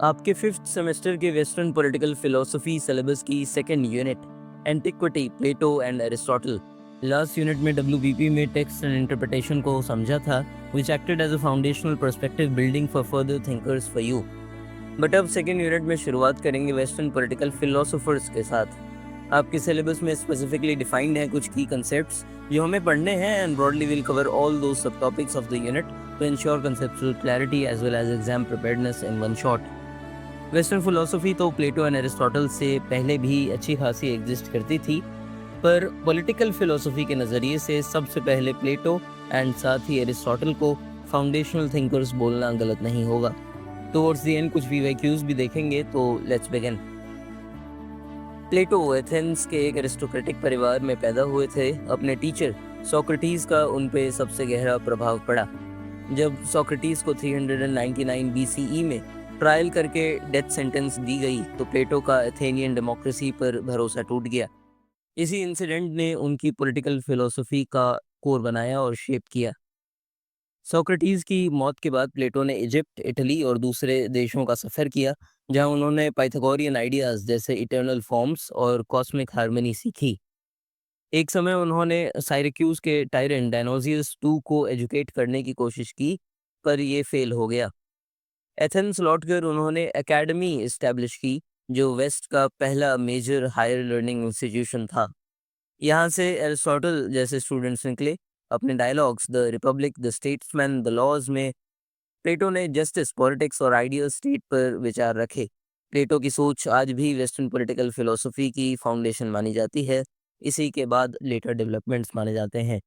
आपके fifth semester के western political philosophy syllabus की second unit antiquity Plato and Aristotle. Last unit में WBP में टेक्स्ट एंड इंटरप्रिटेशन को समझा था, which acted as a foundational perspective building for further thinkers for you. But अब second unit में शुरुआत करेंगे वेस्टर्न पॉलिटिकल फिलोसोफर्स के साथ। आपके सिलेबस में स्पेसिफिकली डिफाइंड है कुछ की कंसेप्ट्स जो हमें पढ़ने हैं, and broadly will cover all दो sub topics of the unit to ensure conceptual clarity as well as exam preparedness in one shot. Western philosophy तो प्लेटो एंड एरिस्टोटल से पहले भी अच्छी खासी एग्जिस्ट करती थी, पर पॉलिटिकल फिलोसफी के नज़रिए से सबसे पहले प्लेटो एंड साथ ही एरिस्टोटल को फाउंडेशनल थिंकर्स बोलना गलत नहीं होगा। टुवर्ड्स द एंड कुछ वीवैक्यूज भी देखेंगे, तो लेट्स बिगिन। प्लेटो एथेंस के एक एरिस्टोक्रेटिक परिवार में पैदा हुए थे। अपने टीचर सोक्रेटिस का उन पे सबसे गहरा प्रभाव पड़ा। जब सोक्रेटिस को 399 बीसीई में ट्रायल करके डेथ सेंटेंस दी गई, तो प्लेटो का एथेनियन डेमोक्रेसी पर भरोसा टूट गया। इसी इंसिडेंट ने उनकी पॉलिटिकल फिलोसफी का कोर बनाया और शेप किया। सोक्रेटिस की मौत के बाद प्लेटो ने इजिप्ट, इटली और दूसरे देशों का सफ़र किया, जहां उन्होंने पाइथागोरियन आइडियाज़ जैसे इटर्नल फॉर्म्स और कॉस्मिक हार्मनी सीखी। एक समय उन्होंने साइरक्यूज के टायरेंट डायनोसियस टू को एजुकेट करने की कोशिश की, पर ये फेल हो गया। एथेंस लौटकर उन्होंने एकेडमी इस्टेब्लिश की, जो वेस्ट का पहला मेजर हायर लर्निंग इंस्टीट्यूशन था। यहाँ से एरिस्टोटल जैसे स्टूडेंट्स निकले। अपने dialogues the republic, the statesman, the laws में प्लेटो ने जस्टिस, पॉलिटिक्स और आइडियल स्टेट पर विचार रखे। प्लेटो की सोच आज भी वेस्टर्न पॉलिटिकल फिलोसफी की फाउंडेशन मानी जाती है। इसी के बाद लेटर डेवलपमेंट्स माने जाते हैं।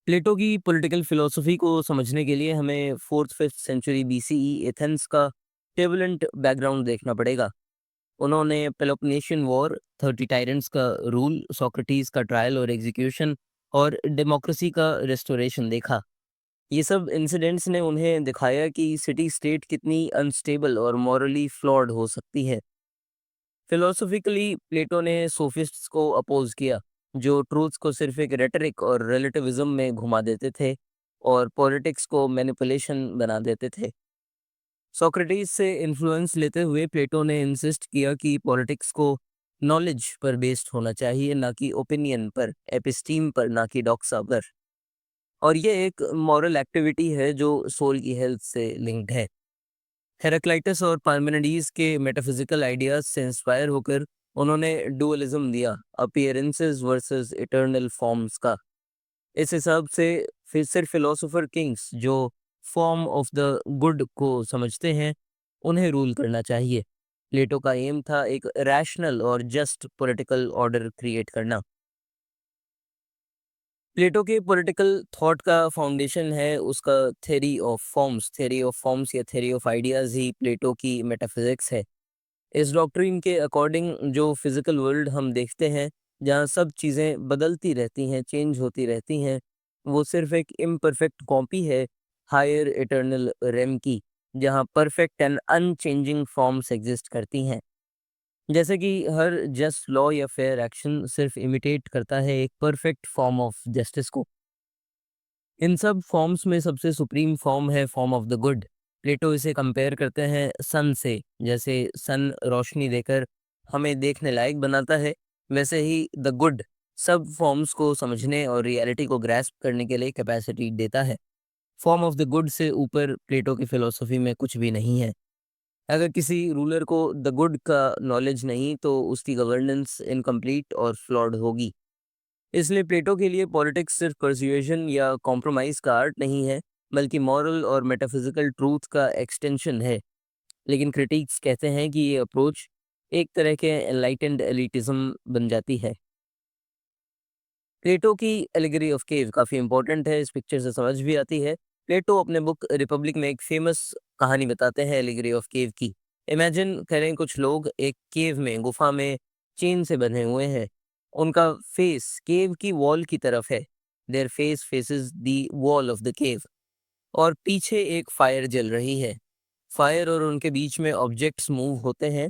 प्लेटो की पॉलिटिकल फिलोसफी को समझने के लिए हमें fourth fifth century BCE Athens का टेबलेंट बैकग्राउंड देखना पड़ेगा। उन्होंने पेलोपोनेशियन वॉर, 30 टायरेंट्स का रूल, सोक्रेटिस का ट्रायल और एग्जीक्यूशन और डेमोक्रेसी का रेस्टोरेशन देखा। ये सब इंसिडेंट्स ने उन्हें दिखाया कि सिटी स्टेट कितनी अनस्टेबल और मॉरली फ्लॉड हो सकती है। फिलोसॉफिकली प्लेटो ने सोफिस्ट्स को अपोज किया, जो ट्रूथ्स को सिर्फ एक रेटरिक और रिलेटिविज्म में घुमा देते थे और पॉलिटिक्स को मैनिपुलेशन बना देते थे। सोक्रेटिस से इन्फ्लुएंस लेते हुए प्लेटो ने इंसिस्ट किया कि पॉलिटिक्स को नॉलेज पर बेस्ड होना चाहिए, ना कि ओपिनियन पर, एपिस्टीम पर, ना कि डॉक्सा पर। और ये एक मॉरल एक्टिविटी है जो सोल की हेल्थ से लिंक्ड है। हेराक्लाइटस और पार्मेनिडीज के मेटाफिजिकल आइडियाज से इंस्पायर होकर उन्होंने डुअलिज्म दिया, अपीयरेंसेस वर्सेस इटर्नल फॉर्म्स का। इस हिसाब से फिर सिर्फ फिलोसोफर किंग्स जो फॉर्म ऑफ द गुड को समझते हैं, उन्हें रूल करना चाहिए। प्लेटो का एम था एक रैशनल और जस्ट पॉलिटिकल ऑर्डर क्रिएट करना। प्लेटो के पॉलिटिकल थॉट का फाउंडेशन है उसका थ्योरी ऑफ फॉर्म्स या थ्योरी ऑफ आइडियाज ही प्लेटो की मेटाफिजिक्स है। इस डॉक्ट्रिन के अकॉर्डिंग जो फिजिकल वर्ल्ड हम देखते हैं, जहाँ सब चीज़ें बदलती रहती हैं, चेंज होती रहती हैं, वो सिर्फ एक इम्परफेक्ट कॉपी है हायर इटर्नल रेम की, जहाँ perfect and unchanging forms exist करती हैं। जैसे कि हर जस्ट लॉ या फेयर एक्शन सिर्फ इमिटेट करता है एक परफेक्ट फॉर्म ऑफ जस्टिस को। इन सब फॉर्म्स में सबसे सुप्रीम फॉर्म है फॉर्म ऑफ द गुड। प्लेटो इसे कंपेयर करते हैं सन से। जैसे सन रोशनी देकर हमें देखने लायक बनाता है, वैसे ही द गुड सब फॉर्म्स को समझने और रियलिटी को ग्रैस्प करने के लिए कैपेसिटी देता है। फॉर्म ऑफ द गुड से ऊपर प्लेटो की फिलोसफी में कुछ भी नहीं है। अगर किसी रूलर को द गुड का नॉलेज नहीं, तो उसकी गवर्नेंस इनकम्प्लीट और फ्लॉड होगी। इसलिए प्लेटो के लिए पॉलिटिक्स सिर्फ परसुएशन या कॉम्प्रोमाइज का आर्ट नहीं है, बल्कि मॉरल और मेटाफिजिकल ट्रूथ का एक्सटेंशन है। लेकिन क्रिटिक्स कहते हैं कि ये अप्रोच एक तरह के एनलाइटेंड एलिटिज्म बन जाती है। प्लेटो की एलिगरी ऑफ केव काफ़ी इंपॉर्टेंट है, इस पिक्चर से समझ भी आती है। प्लेटो अपने बुक रिपब्लिक में एक फेमस कहानी बताते हैं एलिगरी ऑफ केव की। इमेजिन करें कुछ लोग एक केव में, गुफा में चेन से बंधे हुए हैं। उनका फेस केव की वॉल की तरफ है। Their face faces the wall of the cave, और पीछे एक फायर जल रही है। फायर और उनके बीच में ऑब्जेक्ट्स मूव होते हैं।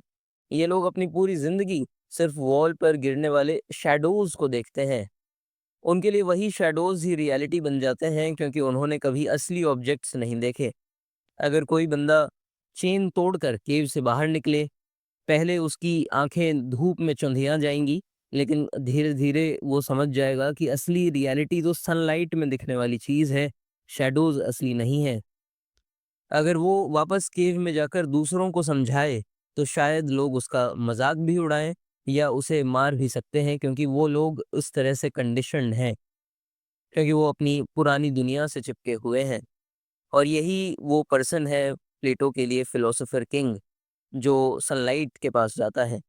ये लोग अपनी पूरी जिंदगी सिर्फ वॉल पर गिरने वाले शैडोज को देखते हैं। उनके लिए वही शैडोज ही रियलिटी बन जाते हैं, क्योंकि उन्होंने कभी असली ऑब्जेक्ट्स नहीं देखे। अगर कोई बंदा चेन तोड़कर केव से बाहर निकले। पहले उसकी आंखें धूप में चौंधिया जाएंगी, लेकिन धीरे धीरे वो समझ जाएगा कि असली रियलिटी तो सनलाइट में दिखने वाली चीज है, शैडोज असली नहीं है। अगर वो वापस केव में जाकर दूसरों को समझाए तो शायद लोग उसका मजाक भी उड़ाएं या उसे मार भी सकते हैं, क्योंकि वो लोग उस तरह से कंडीशन्ड हैं, क्योंकि वो अपनी पुरानी दुनिया से चिपके हुए हैं। और यही वो पर्सन है प्लेटो के लिए फिलोसोफर किंग, जो सनलाइट के पास जाता है।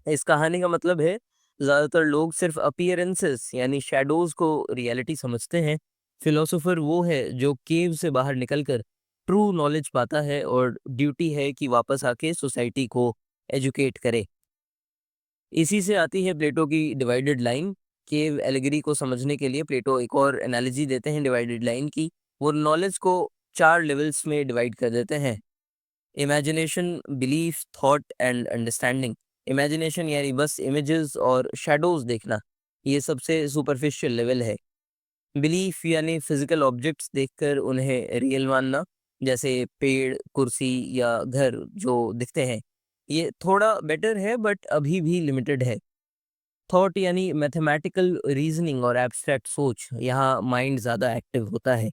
इस कहानी का मतलब है, ज़्यादातर लोग सिर्फ अपीयरेंसेस यानी शैडोज को रियलिटी समझते हैं। फिलोसोफर वो है जो केव से बाहर निकलकर ट्रू नॉलेज पाता है, और ड्यूटी है कि वापस आके सोसाइटी को एजुकेट करे। इसी से आती है प्लेटो की डिवाइडेड लाइन। केव एलिगरी को समझने के लिए प्लेटो एक और एनालॉजी देते हैं डिवाइडेड लाइन की। वो नॉलेज को 4 लेवल्स में डिवाइड कर देते हैं: imagination, belief, thought and understanding. Imagination यानी बस इमेजेस और शैडोज देखना, ये सबसे सुपरफिशियल लेवल है। बिलीफ यानी फिजिकल ऑब्जेक्ट्स देखकर उन्हें रियल मानना, जैसे पेड़, कुर्सी या घर जो दिखते हैं, ये थोड़ा बेटर है बट अभी भी लिमिटेड है। थॉट यानी मैथमेटिकल रीजनिंग और एब्स्ट्रैक्ट सोच, यहाँ माइंड ज़्यादा एक्टिव होता है।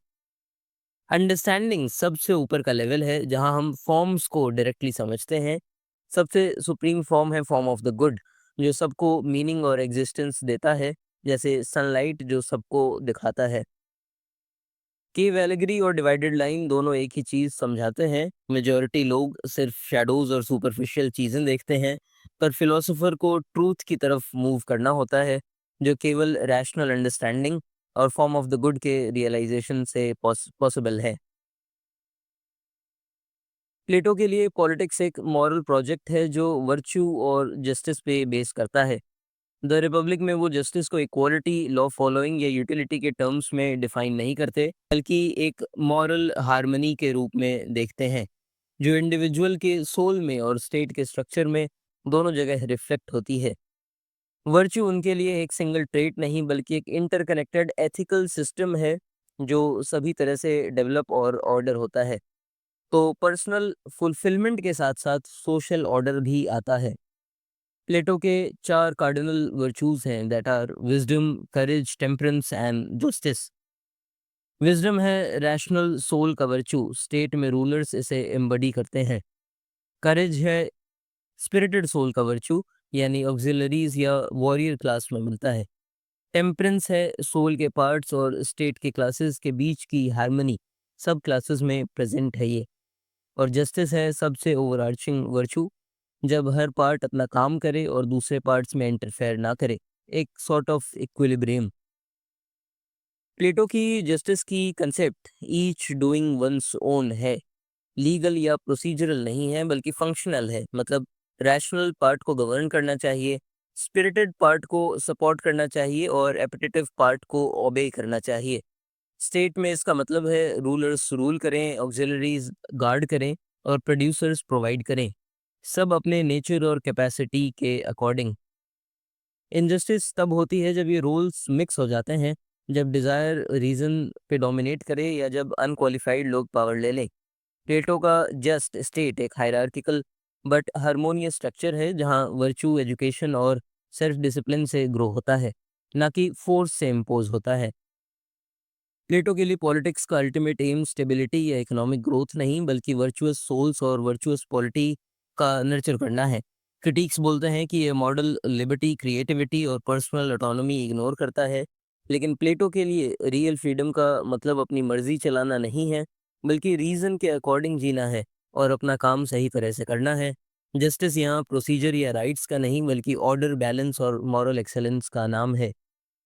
अंडरस्टैंडिंग सबसे ऊपर का लेवल है, जहाँ हम फॉर्म्स को डायरेक्टली समझते हैं। सबसे सुप्रीम फॉर्म है फॉर्म ऑफ द गुड, जो सबको मीनिंग और एग्जिस्टेंस देता है, जैसे सनलाइट जो सबको दिखाता है। केव एलेगरी और डिवाइडेड लाइन दोनों एक ही चीज समझाते हैं। मेजॉरिटी लोग सिर्फ शैडोज और सुपरफिशियल चीजें देखते हैं, पर फिलोसोफर को ट्रूथ की तरफ मूव करना होता है, जो केवल रैशनल अंडरस्टैंडिंग और फॉर्म ऑफ द गुड के रियलाइजेशन से पॉसिबल है। प्लेटो के लिए पॉलिटिक्स एक मॉरल प्रोजेक्ट है जो वर्च्यू और जस्टिस पे बेस करता है। द रिपब्लिक में वो जस्टिस को इक्वालिटी, लॉ फॉलोइंग या यूटिलिटी के टर्म्स में डिफाइन नहीं करते, बल्कि एक मॉरल हार्मनी के रूप में देखते हैं, जो इंडिविजुअल के सोल में और स्टेट के स्ट्रक्चर में दोनों जगह रिफ्लेक्ट होती है। वर्च्यू उनके लिए एक सिंगल ट्रेट नहीं, बल्कि एक इंटरकनेक्टेड एथिकल सिस्टम है, जो सभी तरह से डेवलप और ऑर्डर होता है। तो पर्सनल फुलफिलमेंट के साथ साथ सोशल ऑर्डर भी आता है। प्लेटो के 4 कार्डिनल वर्चूज हैं, that are wisdom, courage, temperance and justice. Wisdom है रैशनल सोल का वर्चू, स्टेट में रूलर्स इसे एम्बडी करते हैं। करेज है स्पिरिटेड सोल का वर्चू, यानी ऑक्सिलरीज या वॉरियर क्लास में मिलता है। टेम्परेंस है सोल के पार्ट्स और स्टेट के क्लासेस के बीच की हार्मनी, सब क्लासेस में प्रेजेंट है ये। और जस्टिस है सबसे ओवरआर्चिंग वर्चू, जब हर पार्ट अपना काम करे और दूसरे पार्ट्स में इंटरफेयर ना करे, एक सॉर्ट ऑफ इक्विलिब्रियम। प्लेटो की जस्टिस की concept each doing one's own है, लीगल या प्रोसीजरल नहीं है, बल्कि फंक्शनल है। मतलब रैशनल पार्ट को गवर्न करना चाहिए, स्पिरिटेड पार्ट को सपोर्ट करना चाहिए और एपिटेटिव पार्ट को ओबे करना चाहिए। स्टेट में इसका मतलब है रूलर्स रूल करें, ऑक्सिलरीज गार्ड करें और प्रोड्यूसर्स प्रोवाइड करें, सब अपने नेचर और कैपेसिटी के अकॉर्डिंग। इनजस्टिस तब होती है जब ये रोल्स मिक्स हो जाते हैं, जब डिज़ायर रीज़न पे डोमिनेट करे या जब अनक्वालिफाइड लोग पावर ले लें। प्लेटो का जस्ट स्टेट एक हायरार्किकल बट हार्मोनियस स्ट्रक्चर है, जहाँ वर्चू एजुकेशन और सेल्फ डिसिप्लिन से ग्रो होता है, ना कि फोर्स से इम्पोज होता है। प्लेटो के लिए पॉलिटिक्स का अल्टीमेट एम स्टेबिलिटी या इकोनॉमिक ग्रोथ नहीं, बल्कि वर्चुअस सोल्स और वर्चुअस पॉलिटी का नर्चर करना है। क्रिटिक्स बोलते हैं कि ये मॉडल लिबर्टी, क्रिएटिविटी और पर्सनल ऑटोनॉमी इग्नोर करता है, लेकिन प्लेटो के लिए रियल फ्रीडम का मतलब अपनी मर्जी चलाना नहीं है, बल्कि रीजन के अकॉर्डिंग जीना है और अपना काम सही तरह से करना है। जस्टिस यहाँ प्रोसीजर या राइट्स का नहीं, बल्कि ऑर्डर, बैलेंस और मॉरल एक्सेलेंस का नाम है।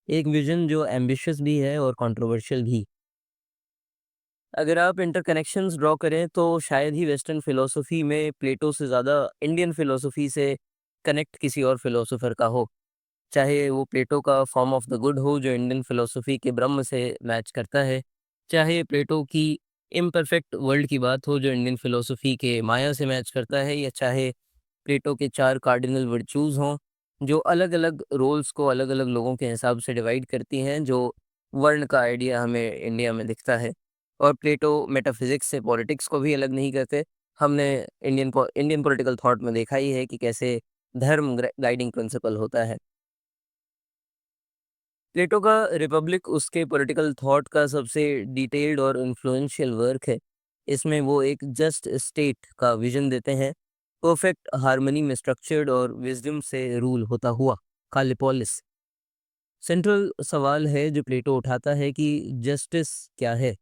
एक विजन जो एम्बिशियस भी है और कंट्रोवर्शियल भी। अगर आप इंटरकनेक्शंस ड्रॉ करें तो शायद ही वेस्टर्न फिलोसफी में प्लेटो से ज़्यादा इंडियन फिलोसफी से कनेक्ट किसी और फिलोसोफर का हो। चाहे वो प्लेटो का फॉर्म ऑफ द गुड हो, जो इंडियन फिलोसफी के ब्रह्म से मैच करता है, चाहे प्लेटो की इम्परफेक्ट वर्ल्ड की बात हो, जो इंडियन फिलोसफी के माया से मैच करता है, या चाहे प्लेटो के 4 कार्डिनल वर्च्यूज़ हों, जो अलग-अलग रोल्स को अलग-अलग लोगों के हिसाब से डिवाइड करती हैं, जो वर्ण का आइडिया हमें इंडिया में दिखता है। और प्लेटो मेटाफिज़िक्स से पॉलिटिक्स को भी अलग नहीं करते, हमने इंडियन पॉलिटिकल थॉट में देखा ही है कि कैसे धर्म गाइडिंग प्रिंसिपल होता है। प्लेटो का रिपब्लिक उसके पॉलिटिकल थॉट का सबसे डिटेल्ड और इन्फ्लुएंशियल वर्क है। इसमें वो एक जस्ट स्टेट का विजन देते हैं, परफेक्ट हार्मनी में स्ट्रक्चर्ड और विजडम से रूल होता हुआ, कालिपोलिस। सेंट्रल सवाल है जो प्लेटो उठाता है कि जस्टिस क्या है।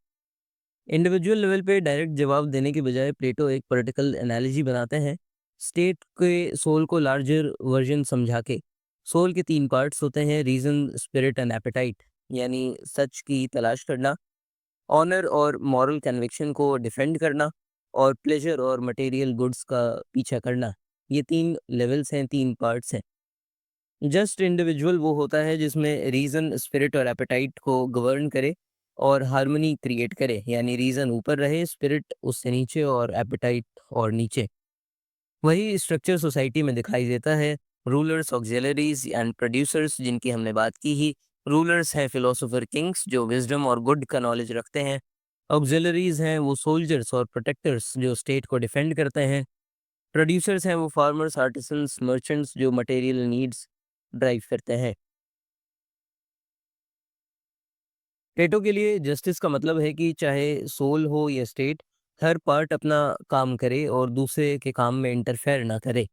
इंडिविजुअल लेवल पे डायरेक्ट जवाब देने के बजाय प्लेटो एक पॉलिटिकल एनालॉजी बनाते हैं, स्टेट के सोल को लार्जर वर्जन समझा के। सोल के तीन पार्ट्स होते हैं, रीजन, स्पिरिट एंड एपेटाइट। यानी सच की तलाश करना, ऑनर और मॉरल कन्विक्शन को डिफेंड करना, और प्लेजर और मटेरियल गुड्स का पीछा करना। ये तीन लेवल्स हैं, तीन पार्ट्स हैं। जस्ट इंडिविजुअल वो होता है जिसमें रीजन, स्पिरिट और एपेटाइट को गवर्न करे और हार्मनी क्रिएट करे, यानी रीजन ऊपर रहे, स्पिरिट उससे नीचे और एपेटाइट और नीचे। वही स्ट्रक्चर सोसाइटी में दिखाई देता है। रूलर्स, ऑक्सिलरीज एंड प्रोड्यूसर्स, जिनकी हमने बात की ही। रूलर्स हैं फिलोसोफर किंग्स जो विजडम और गुड का नॉलेज रखते हैं। ऑक्सिलरीज हैं वो सोल्जर्स और प्रोटेक्टर्स जो स्टेट को डिफेंड करते हैं। प्रोड्यूसर्स हैं वो फार्मर्स, आर्टिसंस, मर्चेंट्स जो मटेरियल नीड्स ड्राइव करते हैं। प्लेटो के लिए जस्टिस का मतलब है कि चाहे सोल हो या स्टेट, हर पार्ट अपना काम करे और दूसरे के काम में इंटरफेयर ना करे।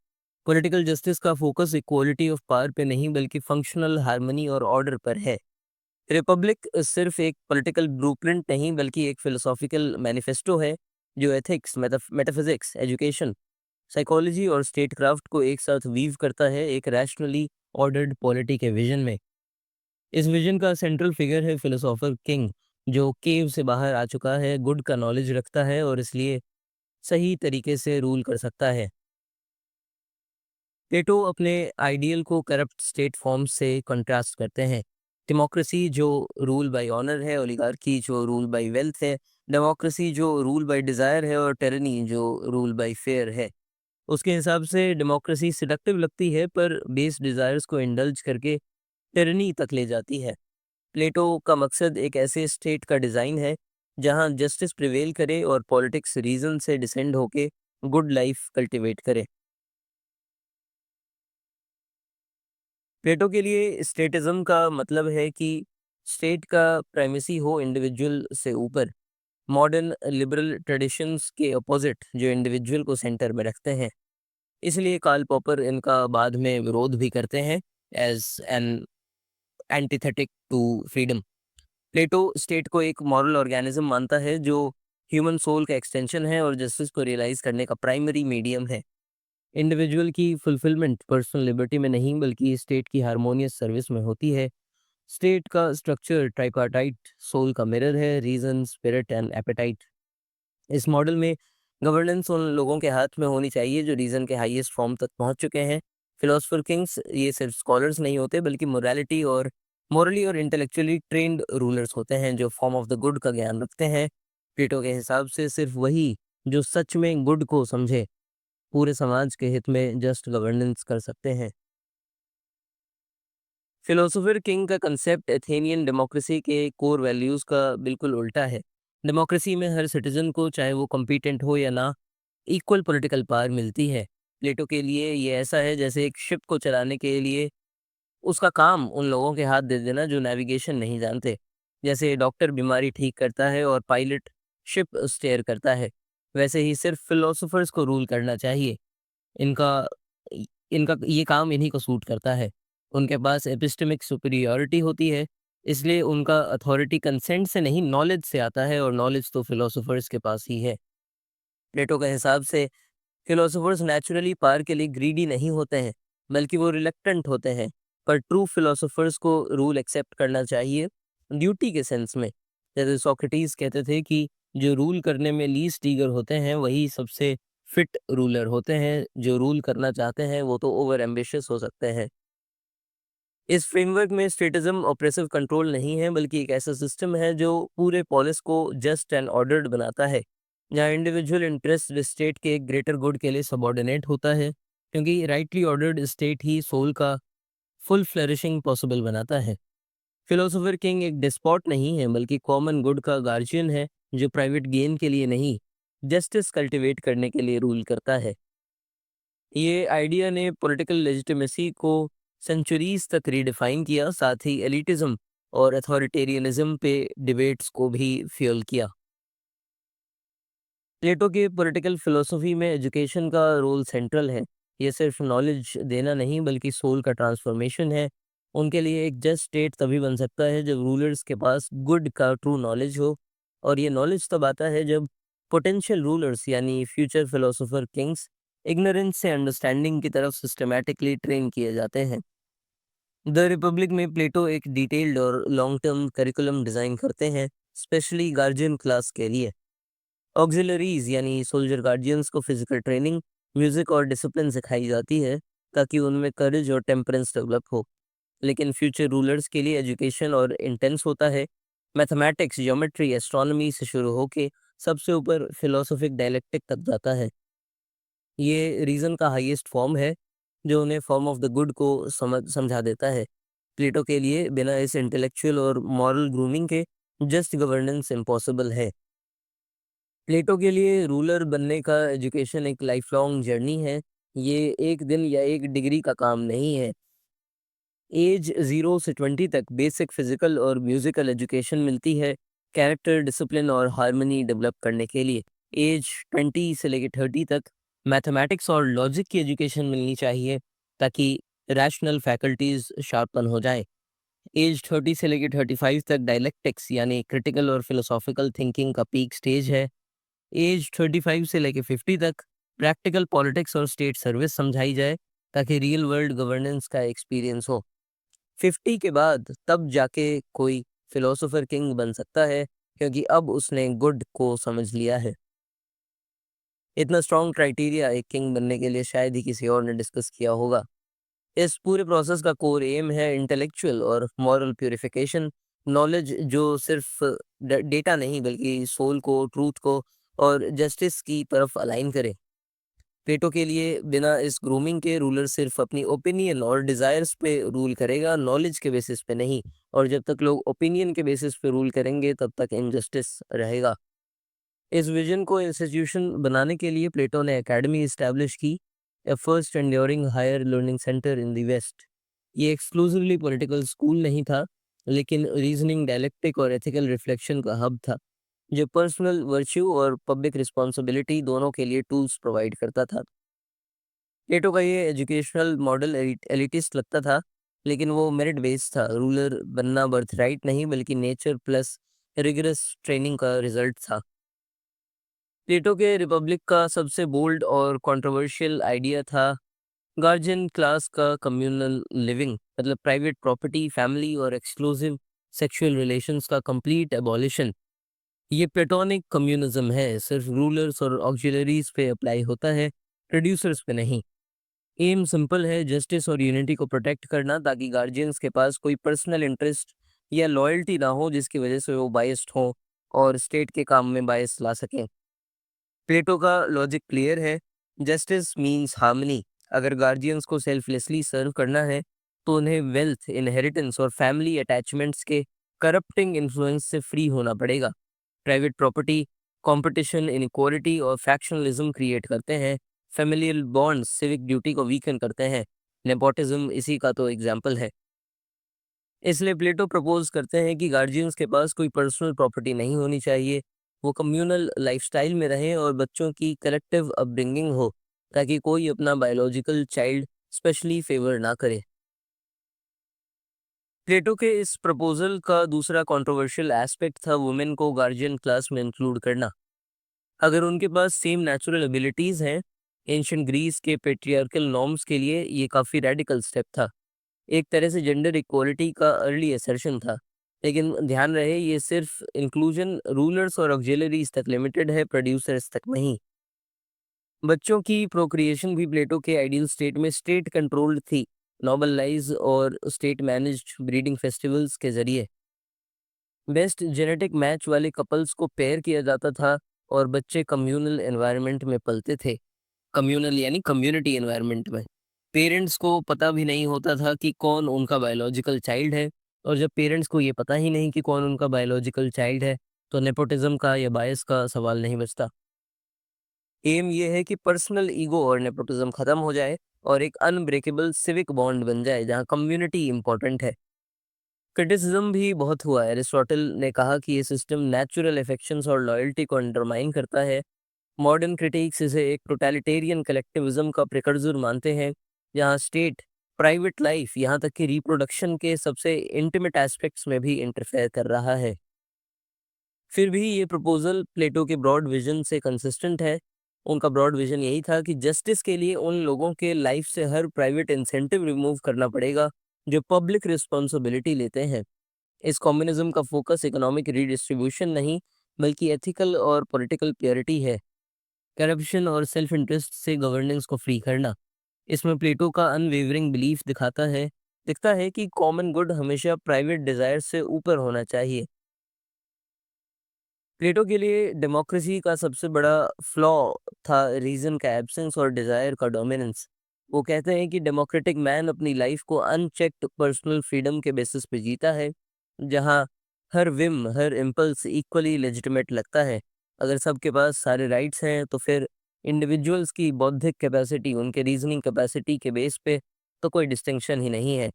पॉलिटिकल जस्टिस का फोकस इक्वालिटी ऑफ पावर पे नहीं बल्कि फंक्शनल हार्मनी और ऑर्डर पर है। रिपब्लिक सिर्फ एक पॉलिटिकल ब्लूप्रिंट नहीं बल्कि एक फिलोसॉफिकल मैनिफेस्टो है जो एथिक्स, मेटाफिजिक्स, एजुकेशन, साइकोलॉजी और स्टेट क्राफ्ट को एक साथ वीव करता है एक रैशनली ऑर्डर्ड पॉलिटी के विजन में। इस विजन का सेंट्रल फिगर है फिलोसोफर किंग, जो केव से बाहर आ चुका है, गुड का नॉलेज रखता है और इसलिए सही तरीके से रूल कर सकता है। प्लेटो अपने आइडियल को करप्ट स्टेट फॉर्म से कंट्रास्ट करते हैं। डेमोक्रेसी जो रूल बाय ऑनर है, ओलिगार्की जो रूल बाय वेल्थ है, डेमोक्रेसी जो रूल बाय डिजायर है, और टेरनी जो रूल बाय फेयर है। उसके हिसाब से डेमोक्रेसी सिडक्टिव लगती है पर बेस डिजायर्स को इंडल्ज करके टेरनी तक ले जाती है। प्लेटो का मकसद एक ऐसे स्टेट का डिज़ाइन है जहां जस्टिस प्रिवेल करे और पॉलिटिक्स रीजन से डिसेंड होके गुड लाइफ कल्टीवेट करे। प्लेटो के लिए स्टेटिज्म का मतलब है कि स्टेट का प्राइमेसी हो इंडिविजुअल से ऊपर, मॉडर्न लिबरल ट्रेडिशंस के अपोजिट जो इंडिविजुअल को सेंटर में रखते हैं। इसलिए कार्ल पॉपर इनका बाद में विरोध भी करते हैं as an antithetic to freedom. Plato state को एक मॉरल ऑर्गेनिज्म मानता है जो ह्यूमन सोल का एक्सटेंशन है और जस्टिस को रियलाइज करने का प्राइमरी मीडियम है। इंडिविजुअल की फुलफिलमेंट पर्सनल लिबर्टी में नहीं बल्कि स्टेट की हार्मोनियस सर्विस में होती है। स्टेट का स्ट्रक्चर ट्राइपार्टाइट सोल का मिरर है, रीजन, स्पिरिट एंड एपेटाइट। इस मॉडल में गवर्नेंस उन लोगों के हाथ में होनी चाहिए जो रीजन के हाईएस्ट फॉर्म तक पहुंच चुके हैं। फिलोसफर किंग्स ये सिर्फ स्कॉलर्स नहीं होते बल्कि मोरली और इंटेलेक्चुअली ट्रेन्ड रूलर्स होते हैं जो फॉर्म ऑफ द गुड का ज्ञान रखते हैं। प्लेटो के हिसाब से सिर्फ वही जो सच में गुड को समझे पूरे समाज के हित में जस्ट गवर्नेंस कर सकते हैं। फिलोसोफर किंग का कंसेप्ट एथेनियन डेमोक्रेसी के कोर वैल्यूज का बिल्कुल उल्टा है। डेमोक्रेसी में हर सिटीजन को, चाहे वो कॉम्पिटेंट हो या ना, इक्वल पॉलिटिकल पावर मिलती है। प्लेटो के लिए ये ऐसा है जैसे एक शिप को चलाने के लिए उसका काम उन लोगों के हाथ दे देना जो नेविगेशन नहीं जानते। जैसे डॉक्टर बीमारी ठीक करता है और पायलट शिप स्टेयर करता है, वैसे ही सिर्फ फिलोसोफर्स को रूल करना चाहिए। इनका इनका ये काम इन्हीं को सूट करता है। उनके पास एपिस्टेमिक सुपीरियॉरिटी होती है, इसलिए उनका अथॉरिटी कंसेंट से नहीं नॉलेज से आता है और नॉलेज तो फिलोसोफर्स के पास ही है। प्लेटो के हिसाब से फिलोसोफर्स नेचुरली पावर के लिए ग्रीडी नहीं होते हैं बल्कि वो रिलक्टेंट होते हैं। पर ट्रू फिलोसोफर्स को रूल एक्सेप्ट करना चाहिए ड्यूटी के सेंस में। जैसे सोक्रेटिस कहते थे कि जो रूल करने में लीस्ट ईगर होते हैं वही सबसे फिट रूलर होते हैं, जो रूल करना चाहते हैं वो तो ओवर एम्बिशियस हो सकते हैं। इस फ्रेमवर्क में स्टेटिज्म ऑपरेसिव कंट्रोल नहीं है बल्कि एक ऐसा सिस्टम है जो पूरे पॉलिस को जस्ट एंड ऑर्डर्ड बनाता है, जहाँ इंडिविजुअल इंटरेस्ट स्टेट के ग्रेटर गुड के लिए सबॉर्डिनेट होता है, क्योंकि राइटली ऑर्डर्ड स्टेट ही सोल का फुल फ्लरिशिंग पॉसिबल बनाता है। फिलोसोफर किंग एक डिस्पॉट नहीं है बल्कि कॉमन गुड का गार्जियन है जो प्राइवेट गेन के लिए नहीं जस्टिस कल्टिवेट करने के लिए रूल करता है। ये आइडिया ने पॉलिटिकल लेजिटिमेसी को सेंचुरीज तक रीडिफाइन किया, साथ ही एलिटिज्म और अथॉरिटेरियनिज्म पे डिबेट्स को भी फ्यूल किया। प्लेटो के पॉलिटिकल फिलोसफी में एजुकेशन का रोल सेंट्रल है। ये सिर्फ नॉलेज देना नहीं बल्कि सोल का ट्रांसफॉर्मेशन है। उनके लिए एक जस्ट स्टेट तभी बन सकता है जब रूलर्स के पास गुड का ट्रू नॉलेज हो, और ये नॉलेज तब आता है जब पोटेंशियल रूलर्स यानी फ्यूचर फिलोसोफर किंग्स इग्नोरेंस से अंडरस्टैंडिंग की तरफ सिस्टमैटिकली ट्रेन किए जाते हैं। द रिपब्लिक में प्लेटो एक डिटेल्ड और लॉन्ग टर्म करिकुलम डिज़ाइन करते हैं, स्पेशली गार्जियन क्लास के लिए। ऑक्सिलरीज यानी सोल्जर गार्डियंस को फिजिकल ट्रेनिंग, म्यूजिक और डिसिप्लिन सिखाई जाती है ताकि उनमें करेज और टेम्परेंस डेवलप हो। लेकिन फ्यूचर रूलर्स के लिए एजुकेशन और इंटेंस होता है। मैथमेटिक्स, ज्योमेट्री, एस्ट्रोनॉमी से शुरू होके सबसे ऊपर फिलोसोफिक डायलेक्टिक तक जाता है। ये रीजन का हाईएस्ट फॉर्म है जो उन्हें फॉर्म ऑफ द गुड को समझा देता है। प्लेटो के लिए बिना इस इंटेलेक्चुअल और मॉरल ग्रूमिंग के जस्ट गवर्नेंस इम्पॉसिबल है। प्लेटो के लिए रूलर बनने का एजुकेशन एक लाइफ लॉन्ग जर्नी है। ये एक दिन या एक डिग्री का काम नहीं है। एज 0 से 20 तक बेसिक फिजिकल और म्यूजिकल एजुकेशन मिलती है, कैरेक्टर, डिसिप्लिन और हार्मनी डेवलप करने के लिए। एज 20 से लेकर 30 तक मैथमेटिक्स और लॉजिक की एजुकेशन मिलनी चाहिए ताकि रैशनल फैकल्टीज शार्पन हो जाएं। एज 30 से लेकर 35 तक डायलेक्टिक्स यानी क्रिटिकल और फिलोसॉफिकल थिंकिंग का पीक स्टेज है। एज 35 से लेके 50 तक प्रैक्टिकल पॉलिटिक्स और स्टेट सर्विस समझाई जाए ताकि रियल वर्ल्ड गवर्नेंस का एक्सपीरियंस हो। 50 के बाद तब जाके कोई फिलोसोफर किंग बन सकता है, क्योंकि अब उसने गुड को समझ लिया है। इतना स्ट्रॉन्ग क्राइटेरिया एक किंग बनने के लिए शायद ही किसी और ने डिस्कस किया होगा। इस पूरे प्रोसेस का कोर एम है इंटेलेक्चुअल और मॉरल प्यूरिफिकेशन। नॉलेज जो सिर्फ डेटा नहीं बल्कि सोल को, ट्रूथ को और जस्टिस की तरफ अलाइन करे। प्लेटो के लिए बिना इस ग्रूमिंग के रूलर सिर्फ अपनी ओपिनियन और डिजायर्स पे रूल करेगा, नॉलेज के बेसिस पे नहीं। और जब तक लोग ओपिनियन के बेसिस पे रूल करेंगे तब तक इनजस्टिस रहेगा। इस विजन को इंस्टीट्यूशन बनाने के लिए प्लेटो ने एकेडमी इस्टेब्लिश की, a first enduring higher learning centre in the west. ये एक्सक्लूसिवली पॉलिटिकल स्कूल नहीं था, लेकिन रीजनिंग, डायलेक्टिक और एथिकल रिफ्लेक्शन का हब था, जो पर्सनल वर्च्यू और पब्लिक रिस्पॉन्सिबिलिटी दोनों के लिए टूल्स प्रोवाइड करता था। प्लेटो का ये एजुकेशनल मॉडल एलिटिस्ट लगता था, लेकिन वो मेरिट बेस्ड था। रूलर बनना बर्थराइट नहीं बल्कि नेचर प्लस रिगरस ट्रेनिंग का रिजल्ट था। प्लेटो के रिपब्लिक का सबसे बोल्ड और कंट्रोवर्शियल आइडिया था गार्जियन क्लास का कम्युनल लिविंग, मतलब प्राइवेट प्रॉपर्टी, फैमिली और एक्सक्लूसिव सेक्सुअल रिलेशंस का कंप्लीट एबॉलिशन। ये प्लेटोनिक कम्युनिज्म है, सिर्फ रूलर्स और ऑक्सिलरीज पे अप्लाई होता है, प्रोड्यूसर्स पे नहीं। एम सिंपल है, जस्टिस और यूनिटी को प्रोटेक्ट करना ताकि गार्जियंस के पास कोई पर्सनल इंटरेस्ट या लॉयल्टी ना हो जिसकी वजह से वो बायस्ड हो और स्टेट के काम में बायस ला सकें। प्लेटो का लॉजिक क्लियर है, जस्टिस मींस हार्मनी। अगर गार्जियंस को सेल्फलेसली सर्व करना है तो उन्हें वेल्थ, इनहेरिटेंस और फैमिली अटैचमेंट्स के करप्टिंग इन्फ्लुएंस से फ्री होना पड़ेगा। प्राइवेट प्रॉपर्टी कंपटीशन, इनइक्वालिटी और फैक्शनलिज्म क्रिएट करते हैं। फैमिलियल बॉन्ड्स सिविक ड्यूटी को वीकन करते हैं। नेपोटिज्म इसी का तो एग्जाम्पल है। इसलिए प्लेटो प्रपोज करते हैं कि गार्जियंस के पास कोई पर्सनल प्रॉपर्टी नहीं होनी चाहिए। वो कम्युनल लाइफस्टाइल में रहें और बच्चों की कलेक्टिव अपब्रिंगिंग हो ताकि कोई अपना बायोलॉजिकल चाइल्ड स्पेशली फेवर ना करे। प्लेटो के इस प्रपोजल का दूसरा कंट्रोवर्शियल एस्पेक्ट था वुमेन को गार्जियन क्लास में इंक्लूड करना। अगर उनके पास सेम नेचुरल एबिलिटीज हैं, एंशियंट ग्रीस के पेट्रियार्कल नॉर्म्स के लिए ये काफ़ी रेडिकल स्टेप था। एक तरह से जेंडर इक्वालिटी का अर्ली असर्शन था। लेकिन ध्यान रहे, ये सिर्फ इंक्लूजन रूलर्स और ऑक्सिलरीज तक लिमिटेड है, प्रोड्यूसर्स तक नहीं। बच्चों की प्रोक्रिएशन भी प्लेटो के आइडियल स्टेट में स्टेट कंट्रोल्ड थी, नोबल लाइज और स्टेट मैनेज्ड ब्रीडिंग फेस्टिवल्स के जरिए। बेस्ट जेनेटिक मैच वाले कपल्स को पेयर किया जाता था और बच्चे कम्युनल एनवायरनमेंट में पलते थे। कम्युनल यानी कम्युनिटी एनवायरनमेंट में। पेरेंट्स को पता भी नहीं होता था कि कौन उनका बायोलॉजिकल चाइल्ड है, और जब पेरेंट्स को ये पता ही नहीं कि कौन उनका बायोलॉजिकल चाइल्ड है, तो नेपोटिज्म का या बायस का सवाल नहीं बचता। एम ये है कि पर्सनल ईगो और नेपोटिज्म खत्म हो जाए और एक अनब्रेकेबल सिविक बॉन्ड बन जाए जहाँ कम्युनिटी इंपॉर्टेंट है। क्रिटिसिज्म भी बहुत हुआ है। एरिस्टोटल ने कहा कि ये सिस्टम नेचुरल अफेक्शंस और लॉयल्टी को अंडरमाइन करता है। मॉडर्न क्रिटिक्स इसे एक टोटलिटेरियन कलेक्टिविज्म का प्रिकर्सर मानते हैं, जहाँ स्टेट प्राइवेट लाइफ यहाँ तक कि रिप्रोडक्शन के सबसे इंटीमेट एस्पेक्ट्स में भी इंटरफेयर कर रहा है। फिर भी ये प्रपोजल प्लेटो के ब्रॉड विजन से कंसिस्टेंट है। उनका ब्रॉड विजन यही था कि जस्टिस के लिए उन लोगों के लाइफ से हर प्राइवेट इंसेंटिव रिमूव करना पड़ेगा जो पब्लिक रिस्पॉन्सिबिलिटी लेते हैं। इस कम्युनिज्म का फोकस इकोनॉमिक रीडिस्ट्रीब्यूशन नहीं, बल्कि एथिकल और पॉलिटिकल प्योरिटी है। करप्शन और सेल्फ इंटरेस्ट से गवर्नेंस को फ्री करना। इसमें प्लेटो का अनवेवरिंग बिलीफ दिखता है कि कॉमन गुड हमेशा प्राइवेट डिजायर से ऊपर होना चाहिए। प्लेटो के लिए डेमोक्रेसी का सबसे बड़ा फ्लॉ था रीजन का एब्सेंस और डिजायर का डोमिनेंस। वो कहते हैं कि डेमोक्रेटिक मैन अपनी लाइफ को अनचेक्ड पर्सनल फ्रीडम के बेसिस पे जीता है, जहाँ हर विम हर इम्पल्स इक्वली लेजिटिमेट लगता है। अगर सबके पास सारे राइट्स हैं तो फिर इंडिविजुअल्स की बौद्धिक कैपेसिटी उनके रीजनिंग कैपेसिटी के बेस पे तो कोई डिस्टिंक्शन ही नहीं है।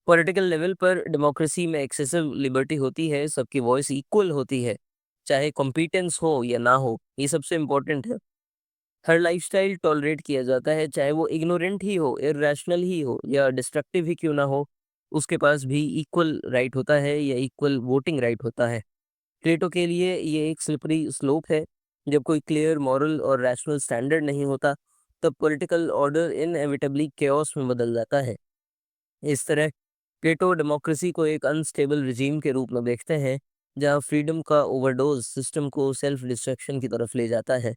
पॉलिटिकल लेवल पर डेमोक्रेसी में एक्सेसिव लिबर्टी होती है, सबकी वॉइस इक्वल होती है, चाहे कॉम्पिटेंस हो या ना हो, ये सबसे इम्पोर्टेंट है। हर लाइफस्टाइल टॉलरेट किया जाता है, चाहे वो इग्नोरेंट ही हो, इर्रेशनल ही हो या डिस्ट्रक्टिव ही क्यों ना हो, उसके पास भी इक्वल राइट होता है या इक्वल वोटिंग राइट होता है। प्लेटो के लिए ये एक स्लिपरी स्लोप है। जब कोई क्लियर मॉरल और रैशनल स्टैंडर्ड नहीं होता, तब पॉलिटिकल ऑर्डर इनएविटेबली केओस में बदल जाता है। इस तरह प्लेटो डेमोक्रेसी को एक अनस्टेबल रिजीम के रूप में देखते हैं, जहां फ्रीडम का ओवरडोज सिस्टम को सेल्फ डिस्ट्रक्शन की तरफ ले जाता है।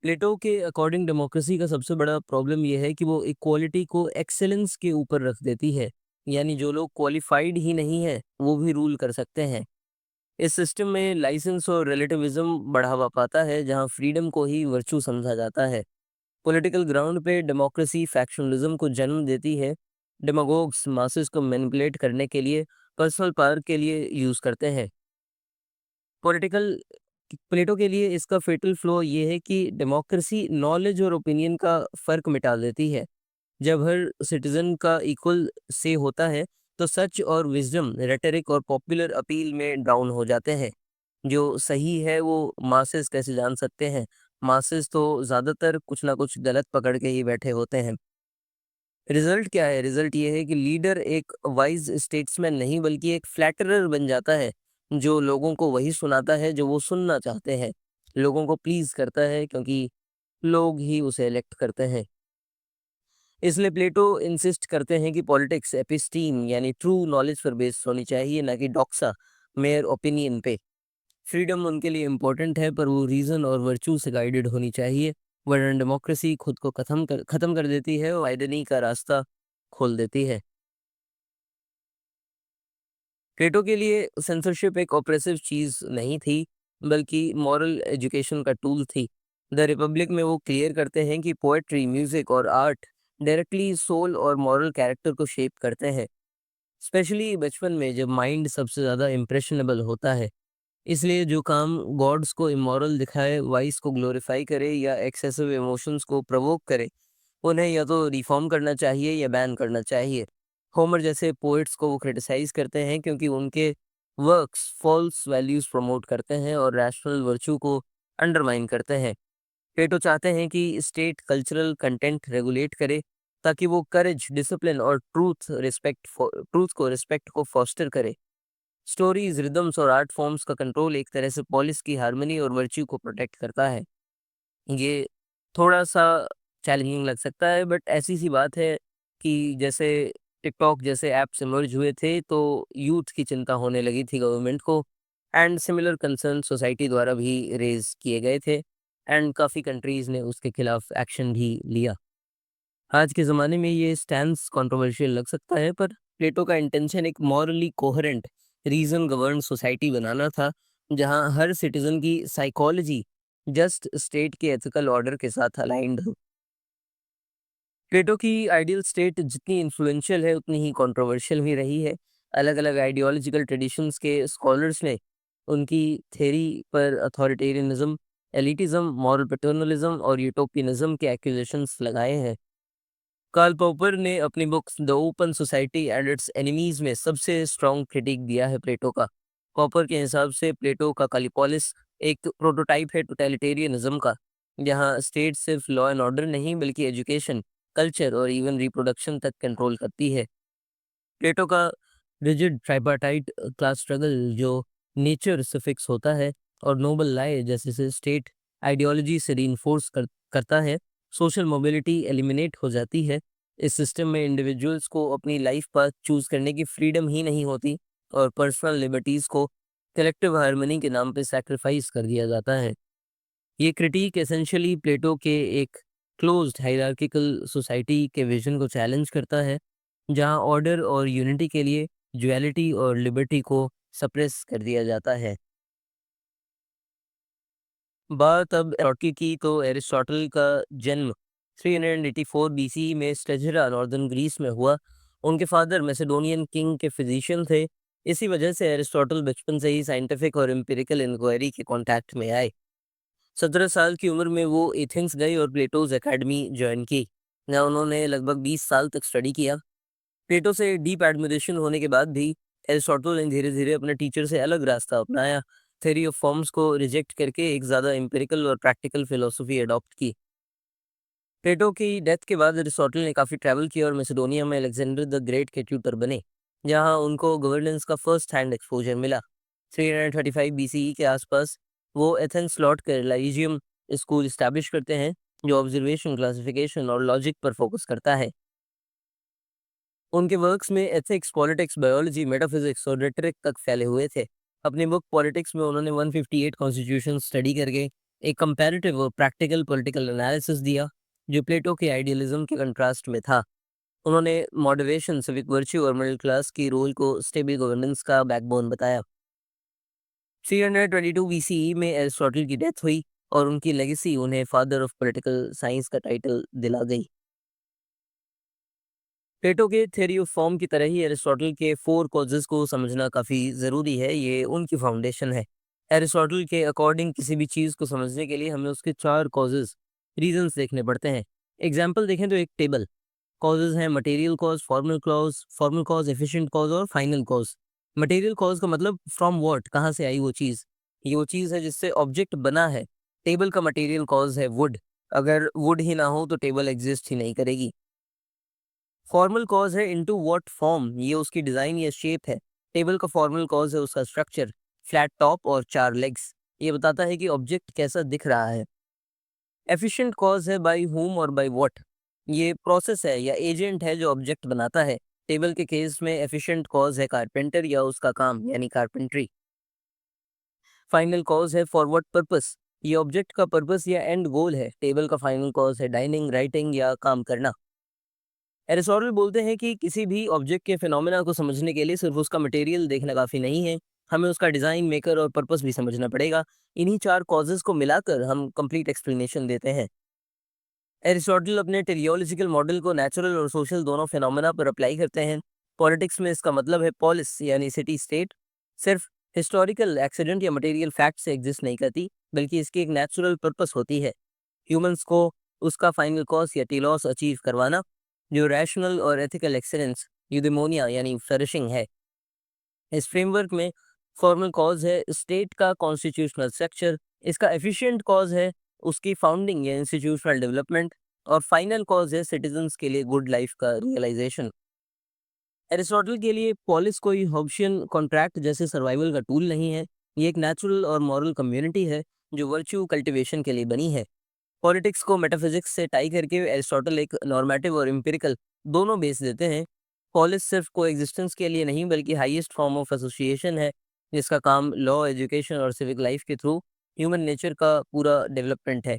प्लेटो के अकॉर्डिंग डेमोक्रेसी का सबसे बड़ा प्रॉब्लम यह है कि वो इक्वालिटी को एक्सेलेंस के ऊपर रख देती है, यानी जो लोग क्वालिफाइड ही नहीं है वो भी रूल कर सकते हैं। इस सिस्टम में लाइसेंस और रिलेटिविज्म बढ़ावा पाता है, जहां फ्रीडम को ही वर्चू समझा जाता है। पॉलिटिकल ग्राउंड पे डेमोक्रेसी फैक्शनलिज्म को जन्म देती है। डेमागोग्स मासेस को मैनिपुलेट करने के लिए पर्सनल पावर के लिए यूज करते हैं। पॉलिटिकल प्लेटो के लिए इसका फेटल फ्लॉ ये है कि डेमोक्रेसी नॉलेज और ओपिनियन का फर्क मिटा देती है। जब हर सिटीजन का इक्वल से होता है, तो सच और विजडम रेटरिक और पॉपुलर अपील में डाउन हो जाते हैं। जो सही है वो मासेस कैसे जान सकते हैं? मासेस तो ज़्यादातर कुछ ना कुछ गलत पकड़ के ही बैठे होते हैं। रिजल्ट क्या है? रिजल्ट ये है कि लीडर एक वाइज स्टेट्समैन नहीं बल्कि एक फ्लैटरर बन जाता है, जो लोगों को वही सुनाता है जो वो सुनना चाहते हैं। लोगों को प्लीज़ करता है क्योंकि लोग ही उसे इलेक्ट करते हैं। इसलिए प्लेटो इंसिस्ट करते हैं कि पॉलिटिक्स एपिस्टीम यानी ट्रू नॉलेज पर बेस्ड होनी चाहिए, ना कि डॉक्सा मेयर ओपिनियन पे। फ्रीडम उनके लिए इम्पोर्टेंट है, पर वो रीज़न और वर्च्यू से गाइडेड होनी चाहिए, वरना डेमोक्रेसी खुद को खत्म कर देती है और आइडनी का रास्ता खोल देती है। प्लेटो के लिए सेंसरशिप एक ऑप्रेसिव चीज़ नहीं थी, बल्कि मॉरल एजुकेशन का टूल थी। द रिपब्लिक में वो क्लियर करते हैं कि पोएट्री, म्यूज़िक और आर्ट डायरेक्टली सोल और मॉरल कैरेक्टर को शेप करते हैं, स्पेशली बचपन में जब माइंड सबसे ज़्यादा इम्प्रेशनेबल होता है। इसलिए जो काम गॉड्स को इमोरल दिखाए, वाइस को ग्लोरीफाई करे या एक्सेसिव इमोशंस को प्रवोक करे, उन्हें या तो रिफॉर्म करना चाहिए या बैन करना चाहिए। होमर जैसे पोइट्स को वो क्रिटिसाइज करते हैं क्योंकि उनके वर्क्स फॉल्स वैल्यूज प्रमोट करते हैं और रैशनल वर्चू को अंडरमाइन करते हैं। प्लेटो चाहते हैं कि स्टेट कल्चरल कंटेंट रेगुलेट करे, ताकि वो करेज, डिसिप्लिन और ट्रूथ को फॉस्टर करे। स्टोरीज, रिदम्स और आर्ट फॉर्म्स का कंट्रोल एक तरह से पॉलिस की हार्मनी और वर्च्यू को प्रोटेक्ट करता है। ये थोड़ा-सा चैलेंजिंग लग सकता है, बट ऐसी सी बात है कि जैसे टिकटॉक जैसे ऐप्स इमर्ज हुए थे तो यूथ की चिंता होने लगी थी गवर्नमेंट को, एंड सिमिलर कंसर्न सोसाइटी द्वारा भी रेज़ किए गए थे एंड काफ़ी कंट्रीज़ ने उसके खिलाफ एक्शन भी लिया। आज के ज़माने में ये स्टैंस कंट्रोवर्शियल लग सकता है, पर प्लेटो का इंटेंशन एक morally coherent reason govern society बनाना था, जहां हर सिटीजन की साइकोलॉजी जस्ट स्टेट के एथिकल ऑर्डर के साथ अलाइंड हो। प्लेटो की आइडियल स्टेट जितनी इन्फ्लुएंशियल है उतनी ही कंट्रोवर्शियल भी रही है। अलग अलग आइडियोलॉजिकल ट्रेडिशंस के स्कॉलर्स ने उनकी थ्योरी पर अथॉरिटेरियनिज्म, एलिटिज्म, मॉरल पैटर्नलिज्म और यूटोपियनिज्म के एक्यूजेशंस लगाए हैं। कार्ल पॉपर ने अपनी books the open society and it's enemies में सबसे स्ट्रॉन्ग क्रिटिक दिया है प्लेटो का। पॉपर के हिसाब से प्लेटो का कालिपोलिस एक प्रोटोटाइप है टोटलिटेरियनिज्म का, जहाँ स्टेट सिर्फ लॉ एंड ऑर्डर नहीं बल्कि एजुकेशन, कल्चर और इवन रिप्रोडक्शन तक कंट्रोल करती है। प्लेटो का रिजिड ट्राइपार्टाइट क्लास स्ट्रगल जो नेचर से फिक्स होता है और नोबल लाए जैसे से स्टेट आइडियोलॉजी से रीइंफोर्स करता है, सोशल मोबिलिटी एलिमिनेट हो जाती है। इस सिस्टम में इंडिविजुअल्स को अपनी लाइफ पाथ चूज करने की फ्रीडम ही नहीं होती और पर्सनल लिबर्टीज को कलेक्टिव हार्मनी के नाम पे सैक्रिफाइस कर दिया जाता है। ये क्रिटिक एसेंशियली प्लेटो के एक क्लोज्ड हायरार्किकल सोसाइटी के विजन को चैलेंज करता है, जहां ऑर्डर और यूनिटी के लिए ड्युअलिटी और लिबर्टी को सप्रेस कर दिया जाता है। बात अब एरिस्टोटल की, तो एरिस्टोटल का जन्म 384 बीसी में स्टेजरा नॉर्दर्न ग्रीस में हुआ। उनके फादर मैसेडोनियन किंग के फिजिशियन थे। इसी वजह से एरिस्टोटल बचपन से ही साइंटिफिक और एम्पिरिकल इंक्वायरी के कांटेक्ट में आए। 17 साल की उम्र में वो एथेंस गए और प्लेटोज एकेडमी ज्वाइन की, जहाँ उन्होंने लगभग 20 साल तक स्टडी किया। प्लेटो से डीप एडमिरेशन होने के बाद भी एरिस्टोटल ने धीरे धीरे अपने टीचर से अलग रास्ता अपनाया। थ्योरी ऑफ फॉर्म्स को रिजेक्ट करके एक ज़्यादा एम्पिरिकल और प्रैक्टिकल फिलोसफी अडॉप्ट की। प्लेटो की डेथ के बाद एरिस्टोटल ने काफ़ी ट्रैवल किया और मैसेडोनिया में अलेक्जेंडर द ग्रेट के ट्यूटर बने, जहाँ उनको गवर्नेंस का फर्स्ट हैंड एक्सपोजर मिला। 335 बीसीई के आसपास वो एथेंस लौट कर लाइजियम स्कूल इस्टेब्लिश करते हैं, जो ऑब्जर्वेशन, क्लासिफिकेशन और लॉजिक पर फोकस करता है। उनके वर्क्स में एथिक्स, पॉलिटिक्स, बायोलॉजी, मेटाफिजिक्स और रेटरिक तक फैले हुए थे। अपनी बुक पॉलिटिक्स में उन्होंने 158 कॉन्स्टिट्यूशन स्टडी करके एक कंपैरेटिव और प्रैक्टिकल पॉलिटिकल एनालिसिस दिया, जो प्लेटो के आइडियलिज्म के कंट्रास्ट में था। उन्होंने मॉडरेशन, सिविक वर्च्यू और मिडिल क्लास की रोल को स्टेबल गवर्नेंस का बैकबोन बताया। 322 बीसीई में एरिस्टोटल की डेथ हुई और उनकी लेगेसी उन्हें फादर ऑफ पॉलिटिकल साइंस का टाइटल दिला गई। प्लेटो के थ्योरी ऑफ फॉर्म की तरह ही एरिस्टोटल के फोर कॉजेज को समझना काफ़ी ज़रूरी है। ये उनकी फाउंडेशन है। एरिस्टोटल के अकॉर्डिंग किसी भी चीज़ को समझने के लिए हमें उसके चार कॉजेज, रीजंस देखने पड़ते हैं। एग्जाम्पल देखें तो एक टेबल कॉजेज हैं: material cause, formal cause, efficient cause और फाइनल कॉज। मटेरियल कॉज का मतलब फ्रॉम व्हाट, कहाँ से आई वो चीज़। ये वो चीज़ है जिससे ऑब्जेक्ट बना है। टेबल का मटेरियल कॉज है वुड। अगर वुड ही ना हो तो टेबल एग्जिस्ट ही नहीं करेगी। फॉर्मल कॉज है इनटू व्हाट फॉर्म, ये उसकी डिजाइन या शेप है। टेबल का फॉर्मल कॉज है उसका स्ट्रक्चर, फ्लैट टॉप और चार लेग्स। ये बताता है कि ऑब्जेक्ट कैसा दिख रहा है। एफिशिएंट कॉज है बाय whom और बाय व्हाट, ये प्रोसेस है या एजेंट है जो ऑब्जेक्ट बनाता है। टेबल के केस में एफिशिएंट कॉज है कारपेंटर या उसका काम यानी कारपेंट्री। फाइनल कॉज है फॉर व्हाट पर्पस, ये ऑब्जेक्ट का पर्पस या एंड गोल है। टेबल का फाइनल कॉज है डाइनिंग, राइटिंग या काम करना। एरिस्टोटल बोलते हैं कि किसी भी ऑब्जेक्ट के फिनोमेना को समझने के लिए सिर्फ उसका मटेरियल देखना काफ़ी नहीं है, हमें उसका डिज़ाइन, मेकर और पर्पस भी समझना पड़ेगा। इन्हीं चार कॉजेज़ को मिलाकर हम कंप्लीट एक्सप्लेनेशन देते हैं। एरिस्टोटल अपने टेलियोलॉजिकल मॉडल को नेचुरल और सोशल दोनों फिनोमेना पर अप्लाई करते हैं। पॉलिटिक्स में इसका मतलब है पॉलिस यानी सिटी स्टेट सिर्फ हिस्टोरिकल एक्सीडेंट या मटेरियल फैक्ट से एग्जिस्ट नहीं करती, बल्कि इसकी एक नेचुरल पर्पस होती है, ह्यूमंस को उसका फाइनल कॉज या टीलॉस अचीव करवाना, जो रैशनल और एथिकल एक्सेलेंस, यूदेमोनिया यानी फ्लरिशिंग है। इस फ्रेमवर्क में फॉर्मल कॉज है स्टेट का कॉन्स्टिट्यूशनल स्ट्रक्चर, इसका एफिशिएंट कॉज है उसकी फाउंडिंग या इंस्टीट्यूशनल डेवलपमेंट, और फाइनल कॉज है सिटीजन्स के लिए गुड लाइफ का रियलाइजेशन। एरिस्टोटल के लिए पॉलिस कोई हॉब्शियन कॉन्ट्रैक्ट जैसे सर्वाइवल का टूल नहीं है, ये एक नेचुरल और मॉरल कम्युनिटी है जो वर्च्यू कल्टिवेशन के लिए बनी है। पॉलिटिक्स को मेटाफिजिक्स से टाई करके एरिस्टोटल एक नॉर्मेटिव और एम्पिरिकल दोनों बेस देते हैं। पॉलिस सिर्फ को एग्जिस्टेंस के लिए नहीं बल्कि हाईएस्ट फॉर्म ऑफ एसोसिएशन है, जिसका काम लॉ, एजुकेशन और सिविक लाइफ के थ्रू ह्यूमन नेचर का पूरा डेवलपमेंट है।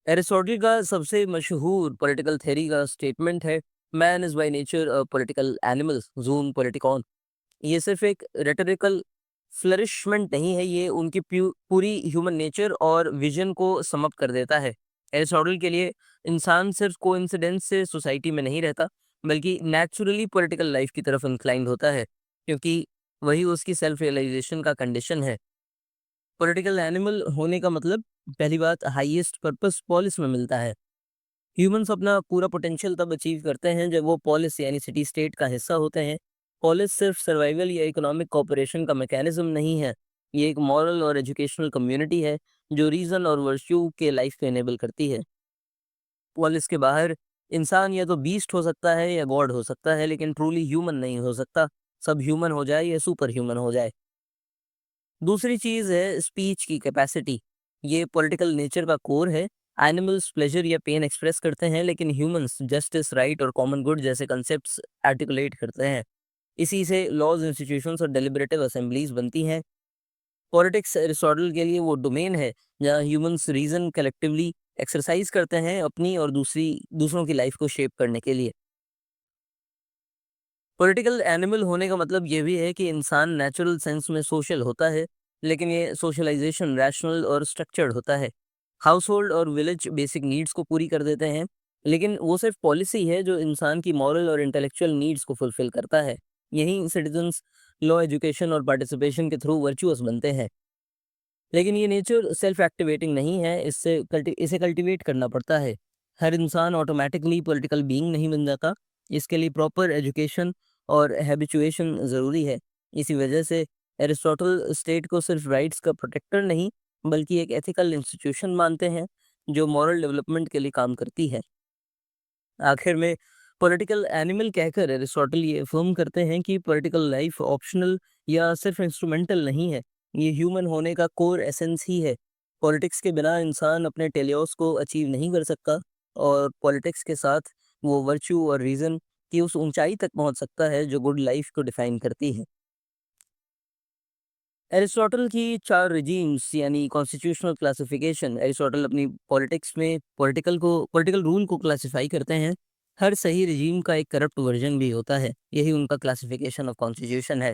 एरिस्टोटल का सबसे मशहूर पॉलिटिकल थ्योरी का स्टेटमेंट है man is by nature a political animal, ज़ूम पॉलिटिकॉन। ये सिर्फ एक रेटोरिकल फ्लरिशमेंट नहीं है, ये उनकी पूरी ह्यूमन नेचर और विजन को समअप कर देता है। एरिस्टोटल के लिए इंसान सिर्फ कोइंसिडेंस से सोसाइटी में नहीं रहता, बल्कि नेचुरली पॉलिटिकल लाइफ की तरफ इंक्लाइंड होता है, क्योंकि वही उसकी सेल्फ रियलाइजेशन का कंडीशन है। पॉलिटिकल एनिमल होने का मतलब, पहली बात, हाईएस्ट पर्पस पॉलिस में मिलता है। ह्यूमंस अपना पूरा पोटेंशियल तब अचीव करते हैं जब वो पॉलिस यानी सिटी स्टेट का हिस्सा होते हैं। पॉलिस सिर्फ सर्वाइवल या इकोनॉमिक कोऑपरेशन का मैकेनिज्म नहीं है, ये एक मॉरल और एजुकेशनल कम्युनिटी है जो रीजन और वर्च्यू के लाइफ को इनेबल करती है। पॉलिस के बाहर इंसान या तो बीस्ट हो सकता है या गॉड हो सकता है, लेकिन ट्रूली ह्यूमन नहीं हो सकता। सब ह्यूमन हो जाए या सुपर ह्यूमन हो जाए। दूसरी चीज़ है स्पीच की कैपेसिटी। ये पॉलिटिकल नेचर का कोर है। एनिमल्स प्लेजर या पेन एक्सप्रेस करते हैं, लेकिन ह्यूमंस जस्टिस, राइट और कॉमन गुड जैसे कंसेप्ट्स आर्टिकुलेट करते हैं। इसी से लॉज, इंस्टीट्यूशंस और डेलिबरेटिव असेंबलीज बनती हैं। पॉलिटिक्स एरिस्टोटल के लिए वो डोमेन है जहाँ ह्यूमंस रीजन कलेक्टिवली एक्सरसाइज करते हैं अपनी और दूसरों की लाइफ को शेप करने के लिए। पॉलिटिकल एनिमल होने का मतलब ये भी है कि इंसान नेचुरल सेंस में सोशल होता है, लेकिन ये सोशलाइजेशन रैशनल और स्ट्रक्चर्ड होता है। हाउस होल्ड और विलेज बेसिक नीड्स को पूरी कर देते हैं, लेकिन वो सिर्फ पॉलिसी है जो इंसान की मॉरल और इंटेलेक्चुअल नीड्स को फुलफिल करता है। यहीं सिटीजन्स लॉ, एजुकेशन और पार्टिसिपेशन के थ्रू वर्चुअस बनते हैं। लेकिन ये नेचर सेल्फ एक्टिवेटिंग नहीं है, इसे कल्टीवेट करना पड़ता है। हर इंसान ऑटोमेटिकली पॉलिटिकल बीइंग नहीं बन जाता। इसके लिए प्रॉपर एजुकेशन और हैबिचुएशन ज़रूरी है। इसी वजह से एरिस्टोटल स्टेट को सिर्फ राइट्स का प्रोटेक्टर नहीं, बल्कि एक एथिकल इंस्टीट्यूशन मानते हैं जो मॉरल डेवलपमेंट के लिए काम करती है। आखिर में पॉलिटिकल एनिमल कहकर एरिस्टोटल ये अफर्म करते हैं कि पॉलिटिकल लाइफ ऑप्शनल या सिर्फ इंस्ट्रूमेंटल नहीं है, ये ह्यूमन होने का कोर एसेंस ही है। पॉलिटिक्स के बिना इंसान अपने टेलियोस को अचीव नहीं कर सकता, और पॉलिटिक्स के साथ वो वर्च्यू और रीज़न की उस ऊंचाई तक पहुंच सकता है जो गुड लाइफ को डिफाइन करती है। एरिस्टोटल की चार रिजीम्स यानी कॉन्स्टिट्यूशनल क्लासिफिकेशन, एरिस्टोटल अपनी पॉलिटिक्स में पॉलिटिकल रूल को क्लासिफाई करते हैं। हर सही रिजीम का एक करप्ट वर्जन भी होता है, यही उनका क्लासिफिकेशन ऑफ कॉन्स्टिट्यूशन है।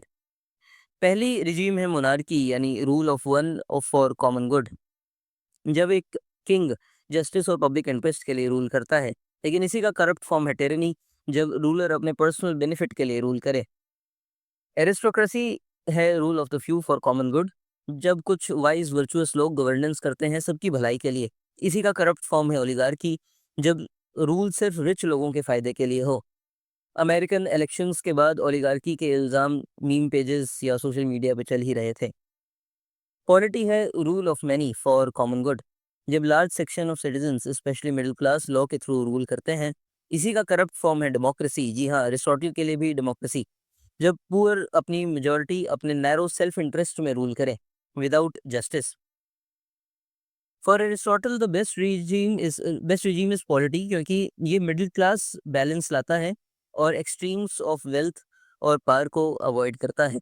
पहली रिजीम है मोनार्की यानी rule of one of for common good. जब एक किंग जस्टिस और पब्लिक इंटरेस्ट के लिए रूल करता है, लेकिन इसी का करप्ट फॉर्म है टेरनी, जब रूलर अपने पर्सनल बेनिफिट के लिए रूल करे। एरिस्टोक्रेसी है rule of the few for common good, जब कुछ वाइज वर्चुअस लोग गवर्नेंस करते हैं सबकी भलाई के लिए। इसी का करप्ट फॉर्म है ओलिगार्की, जब रूल सिर्फ रिच लोगों के फायदे के लिए हो। अमेरिकन इलेक्शंस के बाद ओलिगार्की के इल्ज़ाम मीम पेजेस या सोशल मीडिया पे चल ही रहे थे। पॉलिटी है rule of many for common good, जब large section of citizens specially middle class law के थ्रू रूल करते हैं। इसी का करप्ट फॉर्म है डेमोक्रेसी। जी हाँ, अरिस्टोटल के लिए भी डेमोक्रेसी, जब पुअर अपनी मेजॉरिटी अपने नैरो सेल्फ इंटरेस्ट में रूल करे without justice. For Aristotle the best regime is polity, क्योंकि ये मिडिल क्लास बैलेंस लाता है और एक्सट्रीम्स ऑफ वेल्थ और पावर को अवॉइड करता है।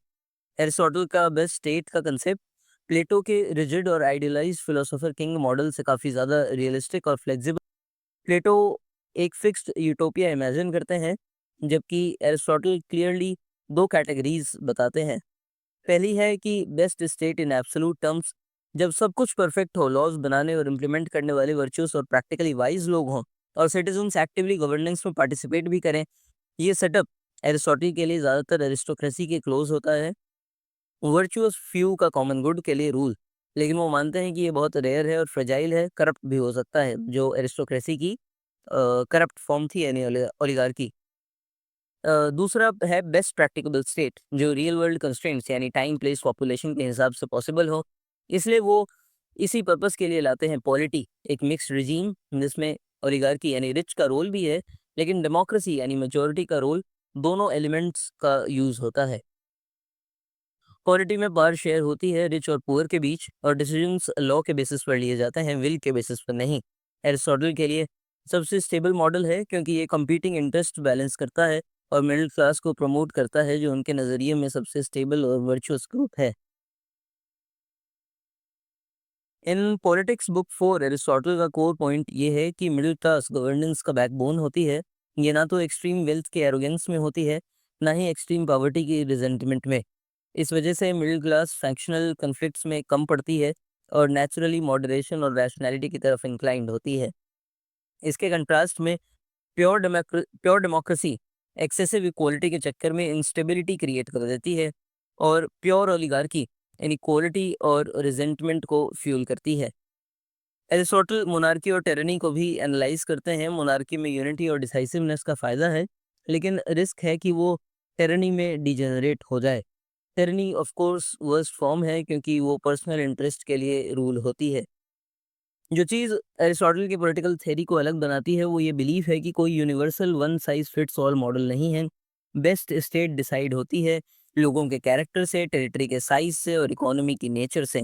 एरिस्टोटल का बेस्ट स्टेट का कंसेप्ट प्लेटो के रिजिड और आइडियलाइज्ड फिलोसोफर किंग मॉडल से काफ़ी ज़्यादा रियलिस्टिक और फ्लेक्सिबल। प्लेटो एक फिक्स्ड यूटोपिया इमेजिन करते हैं, जबकि एरिस्टोटल क्लियरली दो कैटेगरीज बताते हैं। पहली है कि best state in absolute terms, जब सब कुछ परफेक्ट हो, लॉज बनाने और इम्प्लीमेंट करने वाले वर्चुअस और प्रैक्टिकली वाइज लोग हों, और सिटीजन्स एक्टिवली गवर्नेंस में पार्टिसिपेट भी करें। ये सेटअप एरिस्टोटल के लिए ज़्यादातर एरिस्टोक्रेसी के क्लोज होता है। वर्चुअस फ्यू का कॉमन गुड के लिए रूल, लेकिन वो मानते हैं कि ये बहुत रेयर है और फ्रेजाइल है, करप्ट भी हो सकता है, जो एरिस्टोक्रेसी की करप्ट फॉर्म थी यानी ओलिगार्की। दूसरा है बेस्ट प्रैक्टिकेबल स्टेट, जो रियल वर्ल्ड कंस्ट्रेंट्स यानी टाइम, प्लेस, पॉपुलेशन के हिसाब से पॉसिबल हो। इसलिए वो इसी पर्पस के लिए लाते हैं पॉलिटी, एक मिक्स्ड रिजीम जिसमें ओलिगार्की यानी रिच का रोल भी है, लेकिन डेमोक्रेसी यानी मेजोरिटी का रोल, दोनों एलिमेंट्स का यूज होता है। पॉलिटी में पावर शेयर होती है रिच और पुअर के बीच, और डिसीजंस लॉ के बेसिस पर लिए जाते हैं, विल के बेसिस पर नहीं। एरिस्टोटल के लिए सबसे स्टेबल मॉडल है, क्योंकि ये कंपीटिंग इंटरेस्ट बैलेंस करता है और मिडिल क्लास को प्रमोट करता है, जो उनके नज़रिए में सबसे स्टेबल और वर्चुअस ग्रुप है। इन पॉलिटिक्स बुक 4 एरिस्टोटल का कोर पॉइंट ये है कि मिडिल क्लास गवर्नेंस का बैकबोन होती है। ये ना तो एक्सट्रीम वेल्थ के एरोगेंस में होती है, ना ही एक्सट्रीम पॉवर्टी की रिजेंटमेंट में। इस वजह से मिडिल क्लास फैक्शनल कन्फ्लिक्ट्स में कम पड़ती है और नेचुरली मॉडरेशन और रैशनैलिटी की तरफ इंक्लाइंड होती है। इसके कंट्रास्ट में प्योर डेमोक्रेसी एक्सेसिव इक्वलिटी के चक्कर में इंस्टेबिलिटी क्रिएट कर देती है। और प्योर ओलिगार्की इनइक्वालिटी और रिजेंटमेंट को फ्यूल करती है। एरिस्टोटल मोनार्की और टेरनी को भी एनालाइज करते हैं। मोनार्की में यूनिटी और डिसाइसिवनेस का फायदा है, लेकिन रिस्क है कि वो टेरनी में डिजेनरेट हो जाए। टेरनी ऑफ कोर्स वर्स्ट फॉर्म है क्योंकि वो पर्सनल इंटरेस्ट के लिए रूल होती है। जो चीज़ एरिस्टोटल की पॉलिटिकल थ्योरी को अलग बनाती है वो ये बिलीफ है कि कोई universal one size fits all model नहीं है। बेस्ट स्टेट डिसाइड होती है लोगों के कैरेक्टर से, टेरिटरी के साइज से और इकोनॉमी की नेचर से।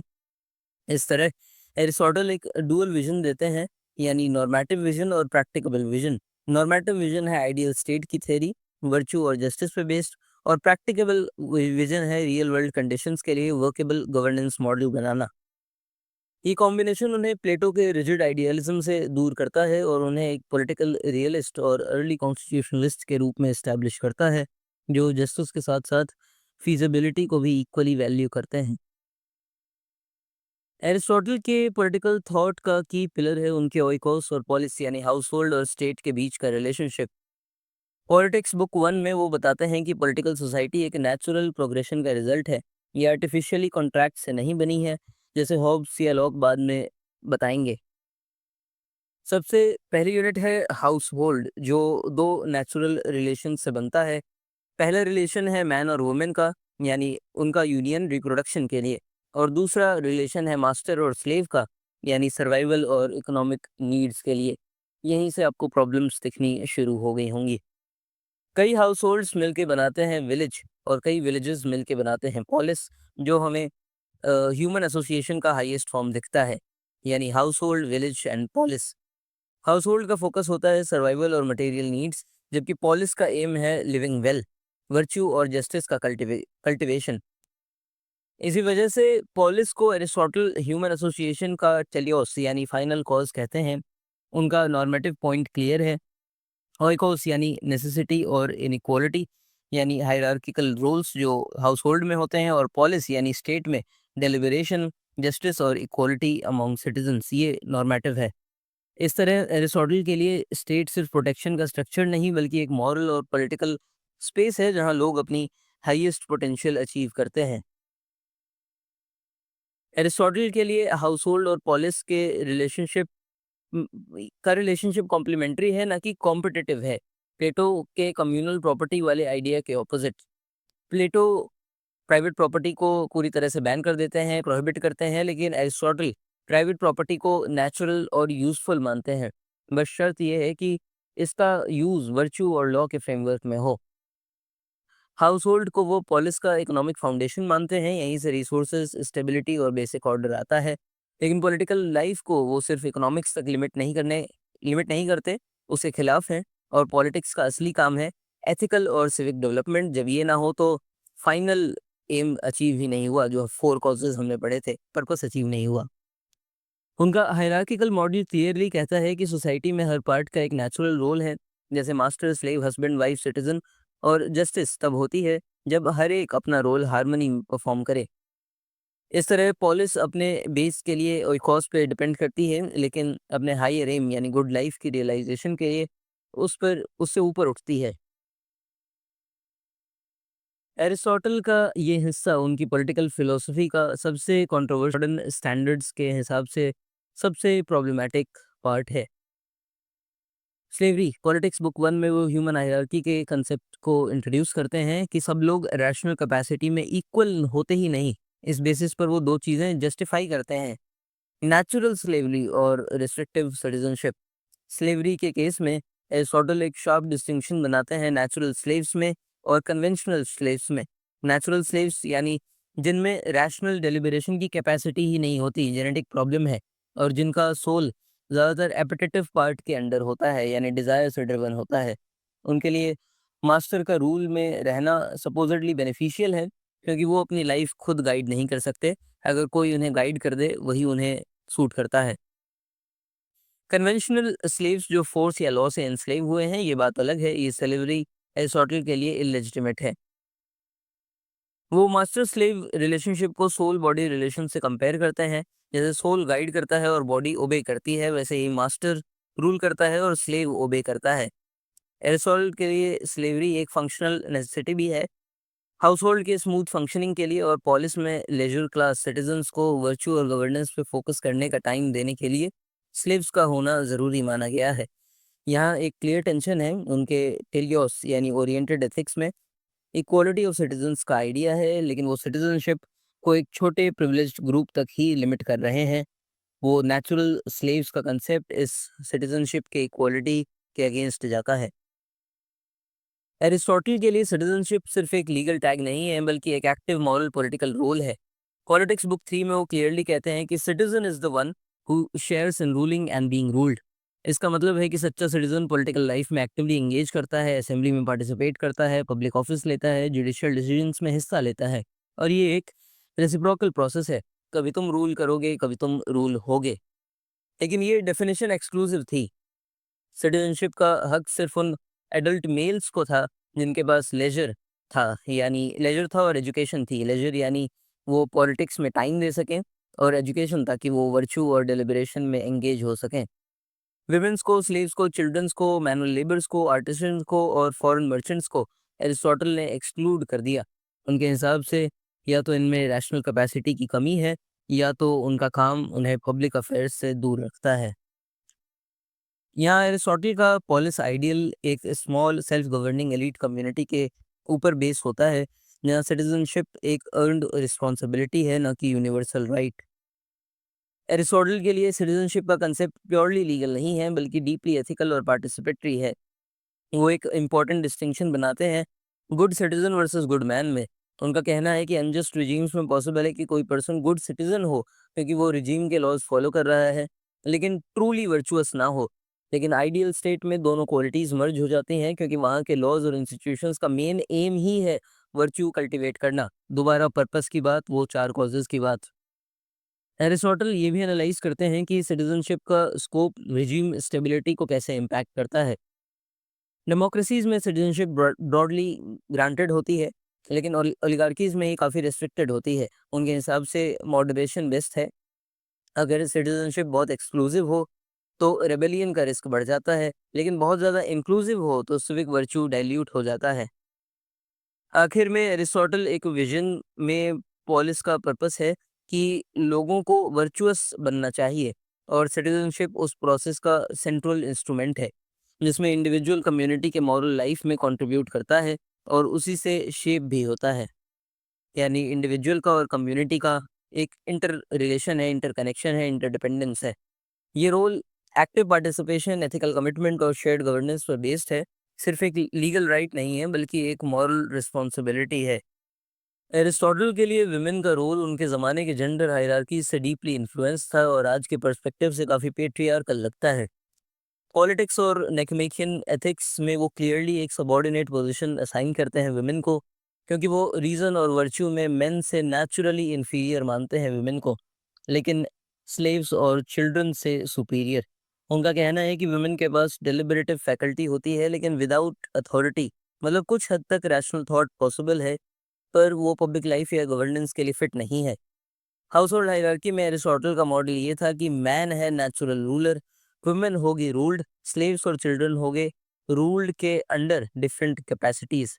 इस तरह एरिस्टोटल एक डुअल विजन देते हैं, यानी नॉर्मेटिव विजन और प्रैक्टिकल विजन। नॉर्मेटिव विजन है आइडियल स्टेट की थ्योरी, वर्च्यू और जस्टिस पे बेस्ड, और प्रैक्टिकल विजन है रियल वर्ल्ड कंडीशंस के लिए वर्केबल गवर्नेंस मॉडल बनाना। ये कॉम्बिनेशन उन्हें प्लेटो के रिजिड आइडियलिज्म से दूर करता है और उन्हें एक पॉलिटिकल रियलिस्ट और अर्ली कॉन्स्टिट्यूशनलिस्ट के रूप में एस्टैब्लिश करता है, जो जस्टिस के साथ साथ फीजिबिलिटी को भी इक्वली वैल्यू करते हैं। एरिस्टोटल के पॉलिटिकल थॉट का की पिलर है उनके ओइकोस और पॉलिस, यानी हाउस होल्ड और स्टेट के बीच का रिलेशनशिप। पॉलिटिक्स बुक 1 में वो बताते हैं कि पॉलिटिकल सोसाइटी एक नेचुरल प्रोग्रेशन का रिजल्ट है। ये आर्टिफिशियली कॉन्ट्रैक्ट से नहीं बनी है, जैसे हॉब्स या लॉक बाद में बताएंगे। सबसे पहली यूनिट है हाउस होल्ड, जो दो नेचुरल रिलेशन से बनता है। पहला रिलेशन है मैन और वुमेन का, यानी उनका यूनियन रिप्रोडक्शन के लिए। और दूसरा रिलेशन है मास्टर और स्लेव का, यानी सर्वाइवल और इकोनॉमिक नीड्स के लिए। यहीं से आपको प्रॉब्लम्स दिखनी शुरू हो गई होंगी। कई हाउस होल्ड्स मिलके बनाते हैं विलेज, और कई विलेजेस मिलके बनाते हैं पॉलिस, जो हमें ह्यूमन एसोसिएशन का हाईएस्ट फॉर्म दिखता है, यानी household, village and polis. Household का फोकस होता है सर्वाइवल और मटेरियल नीड्स, जबकि पॉलिस का एम है लिविंग वेल, वर्च्यू और जस्टिस का कल्टिवेशन। इसी वजह से पॉलिस को एरिस्टोटल ह्यूमन एसोसिएशन का टेलियोस, यानी फाइनल कॉज कहते हैं। उनका नॉर्मेटिव पॉइंट क्लियर है। ओइकोस यानी नेसेसिटी और इनइक्वालिटी, यानी हायरार्किकल रोल्स जो हाउस होल्ड में होते हैं, और पॉलिस यानी स्टेट में डेलिबरेशन, जस्टिस और इक्वालिटी अमॉन्ग सिटीजन्स, ये नॉर्मेटिव है। इस तरह एरिस्टोटल के लिए स्टेट सिर्फ प्रोटेक्शन का स्ट्रक्चर नहीं, बल्कि एक मॉरल और पॉलिटिकल स्पेस है जहां लोग अपनी हाईएस्ट पोटेंशियल अचीव करते हैं। एरिस्टोटल के लिए हाउस होल्ड और पॉलिस के रिलेशनशिप कॉम्प्लीमेंट्री है, ना कि कॉम्पिटिटिव है। प्लेटो के कम्युनल प्रॉपर्टी वाले आइडिया के ऑपोजिट। प्लेटो प्राइवेट प्रॉपर्टी को पूरी तरह से बैन कर देते हैं, प्रोहिबिट करते हैं, लेकिन एरिस्टोटल प्राइवेट प्रॉपर्टी को नेचुरल और यूजफुल मानते हैं। बस शर्त यह है कि इसका यूज वर्च्यू और लॉ के फ्रेमवर्क में हो। हाउस होल्ड को वो पॉलिस का इकोनॉमिक फाउंडेशन मानते हैं, यहीं से रिसोर्सेज, स्टेबिलिटी और बेसिक ऑर्डर आता है। लेकिन पॉलिटिकल लाइफ को वो सिर्फ इकोनॉमिक्स तक लिमिट नहीं करते, उसके खिलाफ हैं। और पॉलिटिक्स का असली काम है एथिकल और सिविक डेवलपमेंट। जब ये ना हो तो फाइनल एम अचीव ही नहीं हुआ, जो 4 कॉजेज हमने पढ़े थे, पर्पस अचीव नहीं हुआ। उनका हायरार्किकल मॉडल क्लियरली कहता है कि सोसाइटी में हर पार्ट का एक नेचुरल रोल है, जैसे master, slave, husband, wife, citizen. और जस्टिस तब होती है जब हर एक अपना रोल हार्मनी में परफॉर्म करे। इस तरह पॉलिस अपने बेस के लिए और कॉज पे डिपेंड करती है, लेकिन अपने हायर एम यानी गुड लाइफ की रियलाइजेशन के लिए उससे ऊपर उठती है। एरिस्टोटल का ये हिस्सा उनकी पॉलिटिकल फिलोसफी का सबसे कंट्रोवर्शियल स्टैंडर्ड्स के हिसाब से सबसे प्रॉब्लमैटिक पार्ट है। स्लेवरी पॉलिटिक्स बुक 1 में वो ह्यूमन हायरार्की के कंसेप्ट को इंट्रोड्यूस करते हैं कि सब लोग रैशनल कैपेसिटी में इक्वल होते ही नहीं। इस बेसिस पर वो दो चीज़ें जस्टिफाई करते हैं, नेचुरल स्लेवरी और रिस्ट्रिक्टिव सिटीजनशिप। स्लेवरी के केस में एरिस्टोटल एक शार्प डिस्टिंक्शन बनाते हैं नेचुरल स्लेव्स में और कन्वेंशनल स्लेव्स में। नेचुरल स्लेव्स यानी जिनमें रैशनल डेलिबरेशन की कैपेसिटी ही नहीं होती, जेनेटिक प्रॉब्लम है, और जिनका सोल ज़्यादातर एपिटेटिव पार्ट के अंडर होता है, यानी डिज़ायर से ड्रिवन होता है। उनके लिए मास्टर का रूल में रहना सपोजिटली बेनिफिशियल है, क्योंकि वो अपनी लाइफ खुद गाइड नहीं कर सकते। अगर कोई उन्हें गाइड कर दे वही उन्हें सूट करता है। कन्वेंशनल स्लेव्स जो फोर्स या लॉ से एनस्लेव हुए हैं, ये बात अलग है। ये स्लेवरी एरिस्टोटल के लिए इलेजिटिमेट है। वो मास्टर स्लेव रिलेशनशिप को सोल बॉडी रिलेशन से कंपेयर करते हैं। जैसे सोल गाइड करता है और बॉडी ओबे करती है, वैसे ही मास्टर रूल करता है और स्लेव ओबे करता है। एरिस्टोटल के लिए स्लेवरी एक फंक्शनल नेसेसिटी भी है। हाउस होल्ड के स्मूथ फंक्शनिंग के लिए और पॉलिस में लेजर क्लास सिटीजन्स को वर्च्यू और गवर्नेंस पे फोकस करने का टाइम देने के लिए स्लेव्स का होना ज़रूरी माना गया है। यहाँ एक क्लियर टेंशन है उनके टेलियोस यानी ओरिएंटेड एथिक्स में। इक्वालिटी ऑफ सिटीजन्स का आइडिया है, लेकिन वो सिटीजनशिप को एक छोटे प्रिविलेज्ड ग्रुप तक ही लिमिट कर रहे हैं। वो नेचुरल स्लेव्स का कंसेप्ट इस सिटीजनशिप के इक्वालिटी के अगेंस्ट जाता है। एरिस्टोटल के लिए सिटीजनशिप सिर्फ एक लीगल टैग नहीं है, बल्कि एक एक्टिव मॉरल पॉलिटिकल रोल है। पॉलिटिक्स बुक 3 में वो क्लियरली कहते हैं कि citizen is the one who shares in ruling and being ruled. इसका मतलब है कि सच्चा सिटीजन पॉलिटिकल लाइफ में एक्टिवली एंगेज करता है, असेंबली में पार्टिसिपेट करता है, पब्लिक ऑफिस लेता है, जुडिशियल डिसीजंस में हिस्सा लेता है। और ये एक रेसिप्रोकल प्रोसेस है। कभी तुम रूल करोगे, कभी तुम रूल होगे। लेकिन ये डेफिनेशन एक्सक्लूसिव थी। सिटीजनशिप का हक सिर्फ उन एडल्ट मेल्स को था जिनके पास लेजर था, यानी लेजर था और एजुकेशन थी। लेजर यानी वो पॉलिटिक्स में टाइम दे सकें, और एजुकेशन ताकि वो वर्चू और डेलिब्रेशन में एंगेज हो सकें। विमेंस को, स्लेव्स को, चिल्ड्रंस को, मैनुअल लेबर्स को, आर्टिसंस को और फॉरेन मर्चेंट्स को एरिस्टोटल ने एक्सक्लूड कर दिया। उनके हिसाब से या तो इनमें रैशनल कैपेसिटी की कमी है, या तो उनका काम उन्हें पब्लिक अफेयर्स से दूर रखता है। यहाँ एरिस्टोटल का पॉलिस आइडियल एक small self governing elite community के ऊपर बेस होता है, जहाँ सिटीजनशिप एक अर्नड रिस्पॉन्सिबिलिटी है, न कि यूनिवर्सल राइट। एरिस्टोटल के लिए सिटीजनशिप का कंसेप्ट प्योरली लीगल नहीं है, बल्कि डीपली एथिकल और पार्टिसिपेटरी है। वो एक इम्पॉर्टेंट डिस्टिंक्शन बनाते हैं good citizen versus good man में। उनका कहना है कि अनजस्ट रिजीम्स में पॉसिबल है कि कोई पर्सन गुड सिटीजन हो क्योंकि वो रिजीम के लॉज फॉलो कर रहा है, लेकिन ट्रूली वर्चुअस ना हो। लेकिन आइडियल स्टेट में दोनों क्वालिटीज मर्ज हो जाती हैं, क्योंकि वहाँ के लॉज और इंस्टीट्यूशंस का मेन एम ही है वर्च्यू कल्टिवेट करना। दोबारा पर्पस की बात, वो चार कॉजेज की बात। एरिस्टोटल ये भी एनालाइज करते हैं कि सिटीजनशिप का स्कोप रिजीम स्टेबिलिटी को कैसे इम्पैक्ट करता है। डेमोक्रेसीज में सिटीजनशिप ब्रॉडली ग्रांटेड होती है, लेकिन ओलिगार्कीज में ही काफ़ी रिस्ट्रिक्टेड होती है। उनके हिसाब से मॉडरेशन बेस्ट है। अगर सिटीजनशिप बहुत एक्सक्लूसिव हो तो रेबेलियन का रिस्क बढ़ जाता है, लेकिन बहुत ज़्यादा इंक्लूसिव हो तो सिविक वर्च्यू डाइल्यूट हो जाता है। आखिर में एरिस्टोटल एक विजन में पॉलिस का पर्पस है कि लोगों को वर्चुअस बनना चाहिए, और सिटीजनशिप उस प्रोसेस का सेंट्रल इंस्ट्रूमेंट है जिसमें इंडिविजुअल कम्युनिटी के मॉरल लाइफ में कंट्रीब्यूट करता है और उसी से शेप भी होता है। यानी इंडिविजुअल का और कम्युनिटी का एक इंटर रिलेशन है, इंटर कनेक्शन है, इंटरडिपेंडेंस है। ये role active participation, ethical commitment और शेयर्ड गवर्नेंस पर बेस्ड है। सिर्फ एक लीगल राइट नहीं है, बल्कि एक मॉरल रिस्पॉन्सिबिलिटी है। एरिस्टोटल के लिए विमेन का रोल उनके ज़माने के जेंडर हायरार्की से डीपली इन्फ्लुएंस था और आज के पर्सपेक्टिव से काफ़ी पेट्रियार्कल लगता है। पॉलिटिक्स और नेकमेकियन एथिक्स में वो क्लियरली एक सबॉर्डिनेट पोजीशन असाइन करते हैं विमेन को, क्योंकि वो रीज़न और वर्च्यू में मेन से नेचुरली इन्फीरियर मानते हैं विमेन को, लेकिन स्लेव्स और चिल्ड्रन से सुपीरियर। उनका कहना है कि विमेन के पास डेलिबरेटिव फैकल्टी होती है, लेकिन विदाउट अथॉरिटी। मतलब कुछ हद तक रैशनल थॉट पॉसिबल है, पर वो पब्लिक लाइफ या गवर्नेंस के लिए फिट नहीं है। हाउस होल्ड हायरार्की में एरिस्टोटल का मॉडल ये था कि मैन है नेचुरल रूलर, वुमेन होगी रूल्ड, स्लेव्स और चिल्ड्रन होंगे रूल्ड के अंडर डिफरेंट कैपेसिटीज।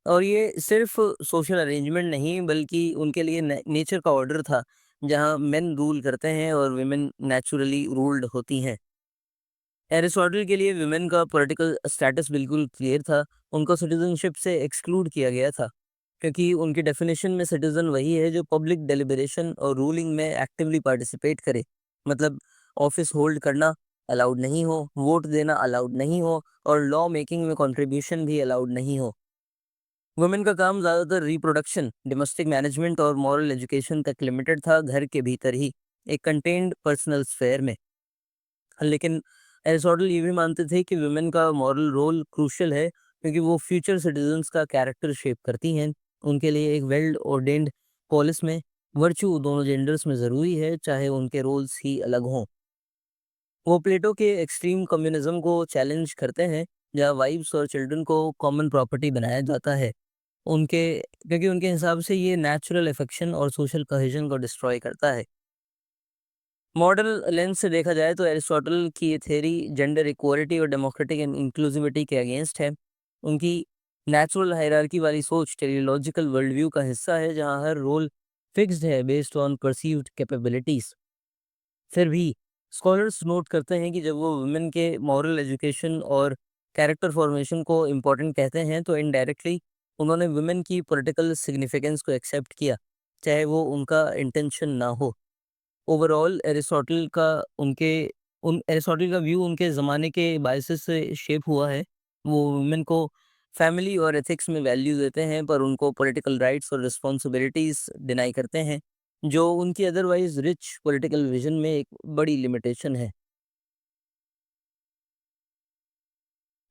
और ये सिर्फ सोशल अरेंजमेंट नहीं, बल्कि उनके लिए नेचर का ऑर्डर था, जहां मेन रूल करते हैं और विमेन नेचुरली रूल्ड होती हैं। एरिस्टोटल के लिए विमेन का पॉलिटिकल स्टेटस बिल्कुल क्लियर था। उनको सिटीजनशिप से एक्सक्लूड किया गया था, क्योंकि उनकी डेफिनेशन में सिटीजन वही है जो पब्लिक डेलिब्रेशन और रूलिंग में एक्टिवली पार्टिसिपेट करे। मतलब ऑफिस होल्ड करना अलाउड नहीं हो, वोट देना अलाउड नहीं हो, और लॉ मेकिंग में कंट्रीब्यूशन भी अलाउड नहीं हो। वुमेन का काम ज़्यादातर रिप्रोडक्शन, डोमेस्टिक मैनेजमेंट और मॉरल एजुकेशन तक लिमिटेड था, घर के भीतर ही, एक कंटेन्ड पर्सनल स्फेयर में। लेकिन एरिस्टोटल ये भी मानते थे कि वुमेन का मॉरल रोल क्रूशियल है, क्योंकि वो फ्यूचर सिटीजन्स का कैरेक्टर शेप करती हैं। उनके लिए एक वेल ऑर्डेन्ड पोलिस में वर्च्यू दोनों जेंडर्स में ज़रूरी है, चाहे उनके रोल्स ही अलग हों। वो प्लेटो के एक्सट्रीम कम्युनिज्म को चैलेंज करते हैं, जहाँ वाइफ्स और चिल्ड्रन को कॉमन प्रॉपर्टी बनाया जाता है। उनके क्योंकि उनके हिसाब से ये नेचुरल अफेक्शन और सोशल कोहेजन को डिस्ट्रॉय करता है। मॉडल लेंस से देखा जाए तो एरिस्टोटल की ये थ्योरी जेंडर इक्वालिटी और डेमोक्रेटिक इंक्लूसिविटी के अगेंस्ट है। उनकी नेचुरल हायरार्की वाली सोच टेलीलॉजिकल वर्ल्ड व्यू का हिस्सा है, जहाँ हर रोल फिक्स्ड है बेस्ड ऑन परसीव्ड कैपेबिलिटीज। फिर भी स्कॉलर्स नोट करते हैं कि जब वो वुमेन के मॉरल एजुकेशन और कैरेक्टर फॉर्मेशन को इम्पोर्टेंट कहते हैं, तो इनडायरेक्टली उन्होंने वुमेन की पॉलिटिकल सिग्निफिकेंस को एक्सेप्ट किया, चाहे वो उनका इंटेंशन ना हो। ओवरऑल एरिस्टोटल का व्यू उनके ज़माने के बायसेस से शेप हुआ है। वो वुमेन को फैमिली और एथिक्स में वैल्यू देते हैं, पर उनको पॉलिटिकल राइट्स और रिस्पॉन्सिबिलिटीज़ डिनाई करते हैं, जो उनकी अदरवाइज़ रिच पॉलिटिकल विज़न में एक बड़ी लिमिटेशन है।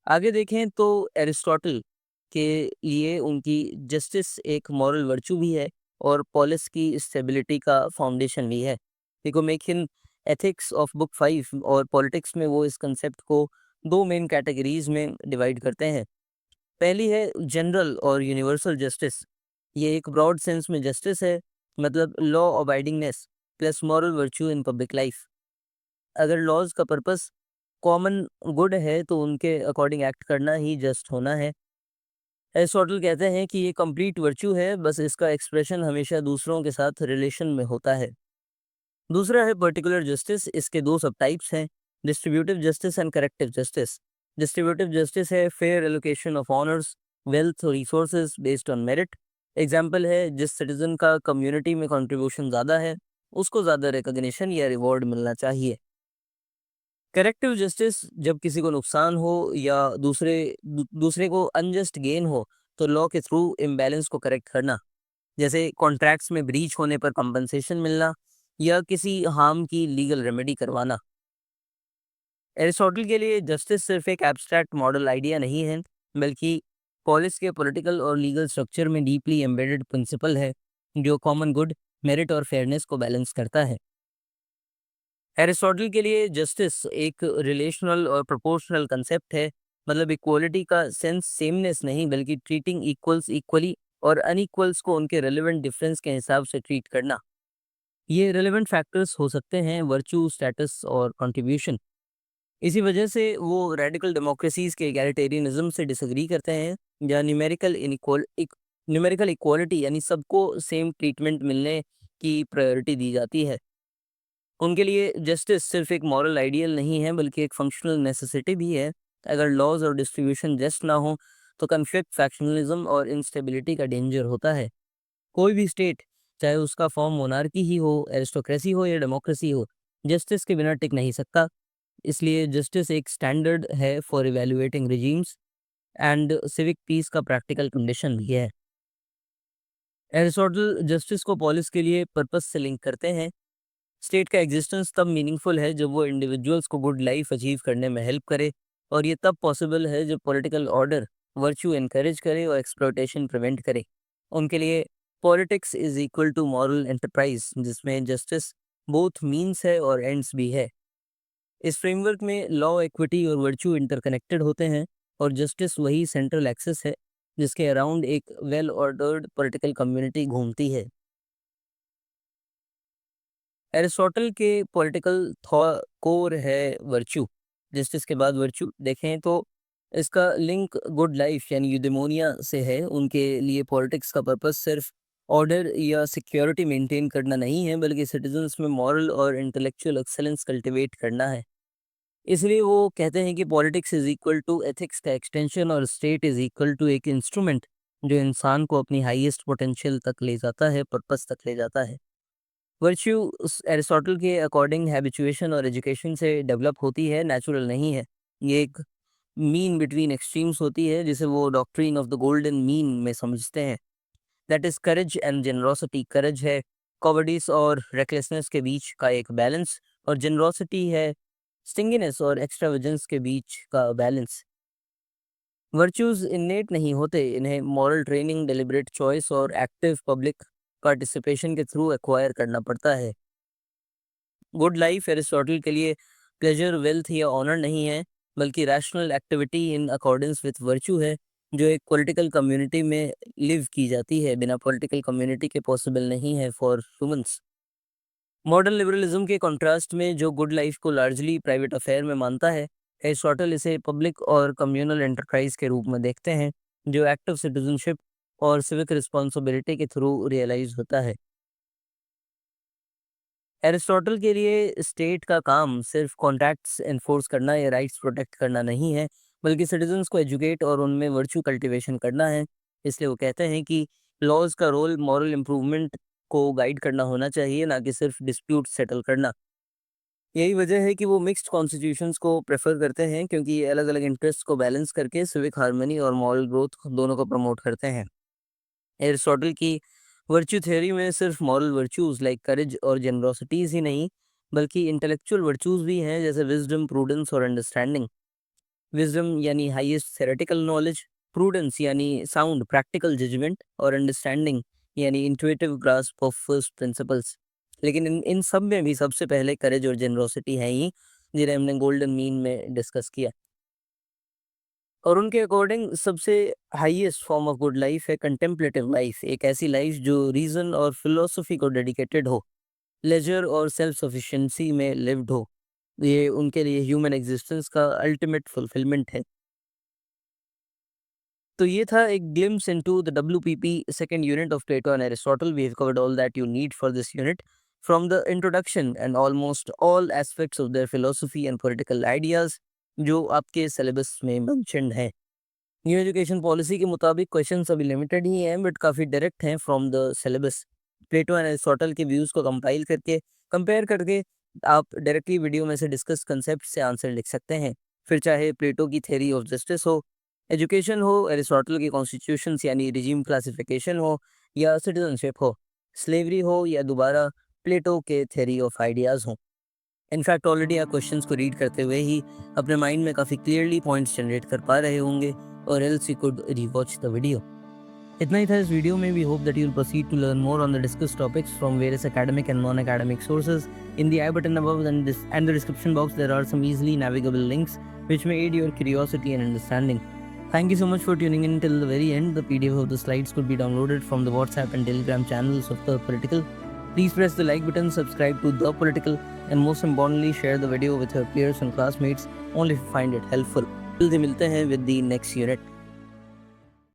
आगे देखें तो एरिस्टोटल के लिए उनकी जस्टिस एक मॉरल वर्च्यू भी है और पॉलिस की स्टेबिलिटी का फाउंडेशन भी है। इकोमेकिन एथिक्स ऑफ बुक 5 और पॉलिटिक्स में वो इस कंसेप्ट को दो मेन कैटेगरीज में डिवाइड करते हैं। पहली है जनरल और यूनिवर्सल जस्टिस। ये एक ब्रॉड सेंस में जस्टिस है, मतलब law abidingness plus moral virtue in public life. अगर लॉज का पर्पस कॉमन गुड है, तो उनके अकॉर्डिंग एक्ट करना ही जस्ट होना है। एरिस्टोटल कहते हैं कि ये कंप्लीट वर्च्यू है, बस इसका एक्सप्रेशन हमेशा दूसरों के साथ रिलेशन में होता है। दूसरा है पर्टिकुलर जस्टिस। इसके दो सब टाइप्स हैं, distributive justice and corrective justice. Distributive justice है fair allocation of honours, wealth और resources based on merit. Example है, जिस सिटीजन का कम्युनिटी में कंट्रीब्यूशन ज़्यादा है, उसको ज़्यादा रिकॉग्निशन या रिवॉर्ड मिलना चाहिए। करेक्टिव जस्टिस, जब किसी को नुकसान हो या दूसरे को अनजस्ट गेन हो, तो लॉ के थ्रू इम्बैलेंस को करेक्ट करना, जैसे कॉन्ट्रैक्ट्स में ब्रीच होने पर कंपनसेशन मिलना या किसी हार्म की लीगल रेमेडी करवाना। एरिस्टोटल के लिए जस्टिस सिर्फ एक एब्स्ट्रैक्ट मॉडल आइडिया नहीं है, बल्कि पॉलिस के पॉलिटिकल और लीगल स्ट्रक्चर में डीपली एम्बेडेड प्रिंसिपल है, जो कॉमन गुड, मेरिट और फेयरनेस को बैलेंस करता है। एरिस्टोटल के लिए जस्टिस एक रिलेशनल और प्रोपोर्शनल कंसेप्ट है, मतलब इक्वलिटी का सेंस सेमनेस नहीं, बल्कि ट्रीटिंग इक्वल्स इक्वली और अनइक्वल्स को उनके रेलेवेंट डिफरेंस के हिसाब से ट्रीट करना। ये रेलेवेंट फैक्टर्स हो सकते हैं वर्च्यू, स्टेटस और कंट्रीब्यूशन। इसी वजह से वो रेडिकल डेमोक्रेसीज के एगैलिटेरियनिज्म से डिसएग्री करते हैं, या न्यूमेरिकल इक्वालिटी यानी सबको सेम ट्रीटमेंट मिलने की प्रायोरिटी दी जाती है। उनके लिए जस्टिस सिर्फ एक मॉरल आइडियल नहीं है, बल्कि एक फंक्शनल नेसेसिटी भी है। अगर लॉज और डिस्ट्रीब्यूशन जस्ट ना हो, तो कन्फ्लिक्ट, फैक्शनलिज्म और इंस्टेबिलिटी का डेंजर होता है। कोई भी स्टेट, चाहे उसका फॉर्म मोनार्की ही हो, एरिस्टोक्रेसी हो या डेमोक्रेसी हो, जस्टिस के बिना टिक नहीं सकता। इसलिए जस्टिस एक स्टैंडर्ड है for evaluating regimes and civic peace का प्रैक्टिकल कंडीशन भी है। एरिस्टोटल जस्टिस को पॉलिस के लिए पर्पस से लिंक करते हैं। स्टेट का एग्जिस्टेंस तब मीनिंगफुल है जब वो इंडिविजुअल्स को गुड लाइफ अचीव करने में हेल्प करे, और ये तब पॉसिबल है जब पॉलिटिकल ऑर्डर वर्च्यू एनकरेज करे और एक्सप्लॉयटेशन प्रिवेंट करे। उनके लिए politics is equal to moral enterprise, जिसमें जस्टिस बोथ मीन्स है और एंड्स भी है। इस फ्रेमवर्क में लॉ, इक्विटी और वर्च्यू इंटरकनेक्टेड होते हैं, और जस्टिस वही सेंट्रल एक्सेस है जिसके अराउंड एक वेल ऑर्डर्ड पॉलिटिकल कम्युनिटी घूमती है। एरिस्टोटल के पॉलिटिकल कोर है वर्च्यू। जस्टिस के बाद वर्च्यू देखें तो इसका लिंक गुड लाइफ यानी यूदेमोनिया से है। उनके लिए पॉलिटिक्स का पर्पस सिर्फ ऑर्डर या सिक्योरिटी मेंटेन करना नहीं है, बल्कि सिटीजन्स में मॉरल और इंटेलेक्चुअल एक्सेलेंस कल्टिवेट करना है। इसलिए वो कहते हैं कि politics is equal to ethics का एक्सटेंशन, और स्टेट इज इक्वल टू एक इंस्ट्रूमेंट जो इंसान को अपनी हाईएस्ट पोटेंशियल तक ले जाता है, पर्पस तक ले जाता है। वर्च्यू एरिस्टोटल के अकॉर्डिंग हैबिचुएशन और एजुकेशन से डेवलप होती है, नेचुरल नहीं है। ये एक मीन बिटवीन एक्सट्रीम्स होती है, जिसे वो doctrine of the golden mean में समझते हैं। That is courage and generosity. Courage है कॉवर्डिस और रेकलेसनेस के बीच का एक बैलेंस, और जेनरोसिटी है स्टिंगिनेस और एक्स्ट्रावेजेंस के बीच का बैलेंस। वर्च्यूज इन्नेट नहीं होते, इन्हें मॉरल ट्रेनिंग, डेलिब्रेट चॉइस और एक्टिव पब्लिक पार्टिसिपेशन के थ्रू एक्वायर करना पड़ता है। गुड लाइफ एरिस्टोटल के लिए प्लेजर, वेल्थ या ऑनर नहीं है, बल्कि rational activity in accordance with virtue है, जो एक पॉलिटिकल कम्युनिटी में लिव की जाती है। बिना पॉलिटिकल कम्युनिटी के पॉसिबल नहीं है फॉर ह्यूमंस। मॉडर्न लिबरलिज्म के कॉन्ट्रास्ट में, जो गुड लाइफ को लार्जली प्राइवेट अफेयर में मानता है, एरिस्टोटल इसे पब्लिक और कम्युनल एंटरप्राइज के रूप में देखते हैं, जो एक्टिव सिटीजनशिप और सिविक रिस्पॉन्सिबिलिटी के थ्रू रियलाइज होता है। एरिस्टोटल के लिए स्टेट का काम सिर्फ कॉन्ट्रैक्ट्स एनफोर्स करना या राइट्स प्रोटेक्ट करना नहीं है, बल्कि सिटीजन्स को एजुकेट और उनमें वर्चू कल्टीवेशन करना है। इसलिए वो कहते हैं कि लॉज का रोल मॉरल इम्प्रूवमेंट को गाइड करना होना चाहिए, ना कि सिर्फ डिस्प्यूट सेटल करना। यही वजह है कि वो मिक्स्ड कॉन्स्टिट्यूशंस को प्रेफर करते हैं, क्योंकि ये अलग अलग इंटरेस्ट को बैलेंस करके सिविक हार्मनी और मॉरल ग्रोथ दोनों को प्रमोट करते हैं। एरिस्टोटल की वर्च्यू थ्योरी में सिर्फ मॉरल वर्च्यूज लाइक करेज और जेनरोसिटीज ही नहीं, बल्कि इंटेलेक्चुअल वर्च्यूज भी हैं, जैसे विजडम, प्रूडेंस और अंडरस्टैंडिंग। विजडम यानी हाईएस्ट थेरेटिकल नॉलेज, प्रूडेंस यानी साउंड प्रैक्टिकल जजमेंट और अंडरस्टैंडिंग यानी intuitive grasp of first principles. लेकिन इन इन सब में भी सबसे पहले करेज और जेनरोसिटी है ही, जिन्हें हमने गोल्डन मीन में डिस्कस किया। और उनके अकॉर्डिंग सबसे highest form of good life है कंटेम्पलेटिव लाइफ, एक ऐसी लाइफ जो रीजन और फिलोसफी को डेडिकेटेड हो, लेजर और सेल्फ सफिशिएंसी में लिव्ड हो। ये उनके लिए ह्यूमन एग्जिस्टेंस का अल्टीमेट फुलफिलमेंट है। तो ये था एक glimpse into the WPP second unit of Plato and Aristotle. We have covered all that you need for this unit, from the introduction and almost all aspects of their philosophy and political ideas जो आपके syllabus में mentioned है। New education policy के मुताबिक questions अभी limited ही हैं, but काफ़ी direct हैं from the syllabus. Plato and Aristotle के व्यूज़ को कंपाइल करके, कंपेयर करके आप डायरेक्टली वीडियो में से डिस्कस कंसेप्ट से आंसर लिख सकते हैं। फिर चाहे प्लेटो की थ्योरी ऑफ जस्टिस हो, एजुकेशन हो, एरिस्टोटल की कॉन्स्टिट्यूशंस यानी रिजीम क्लासिफिकेशन हो, या सिटीजनशिप हो, स्लेवरी हो, या दोबारा प्लेटो के थ्योरी ऑफ आइडियाज़ हों। इनफैक्ट ऑलरेडी आप क्वेश्चंस को रीड करते हुए ही अपने माइंड में काफ़ी क्लियरली पॉइंट्स जनरेट कर पा रहे होंगे, और else you could rewatch the video. इतना ही था इस वीडियो में। We hope that you will proceed to learn more on the discuss topics from various academic and non-academic sources. In the I button above and the description box, there are some easily navigable links which may aid your curiosity and understanding. Thank you so much for tuning in till the very end. The PDF of the slides could be downloaded from the WhatsApp and Telegram channels of The Political. Please press the like button, subscribe to The Political, and most importantly, share the video with your peers and classmates only if you find it helpful. जल्दी मिलते हैं with the next unit.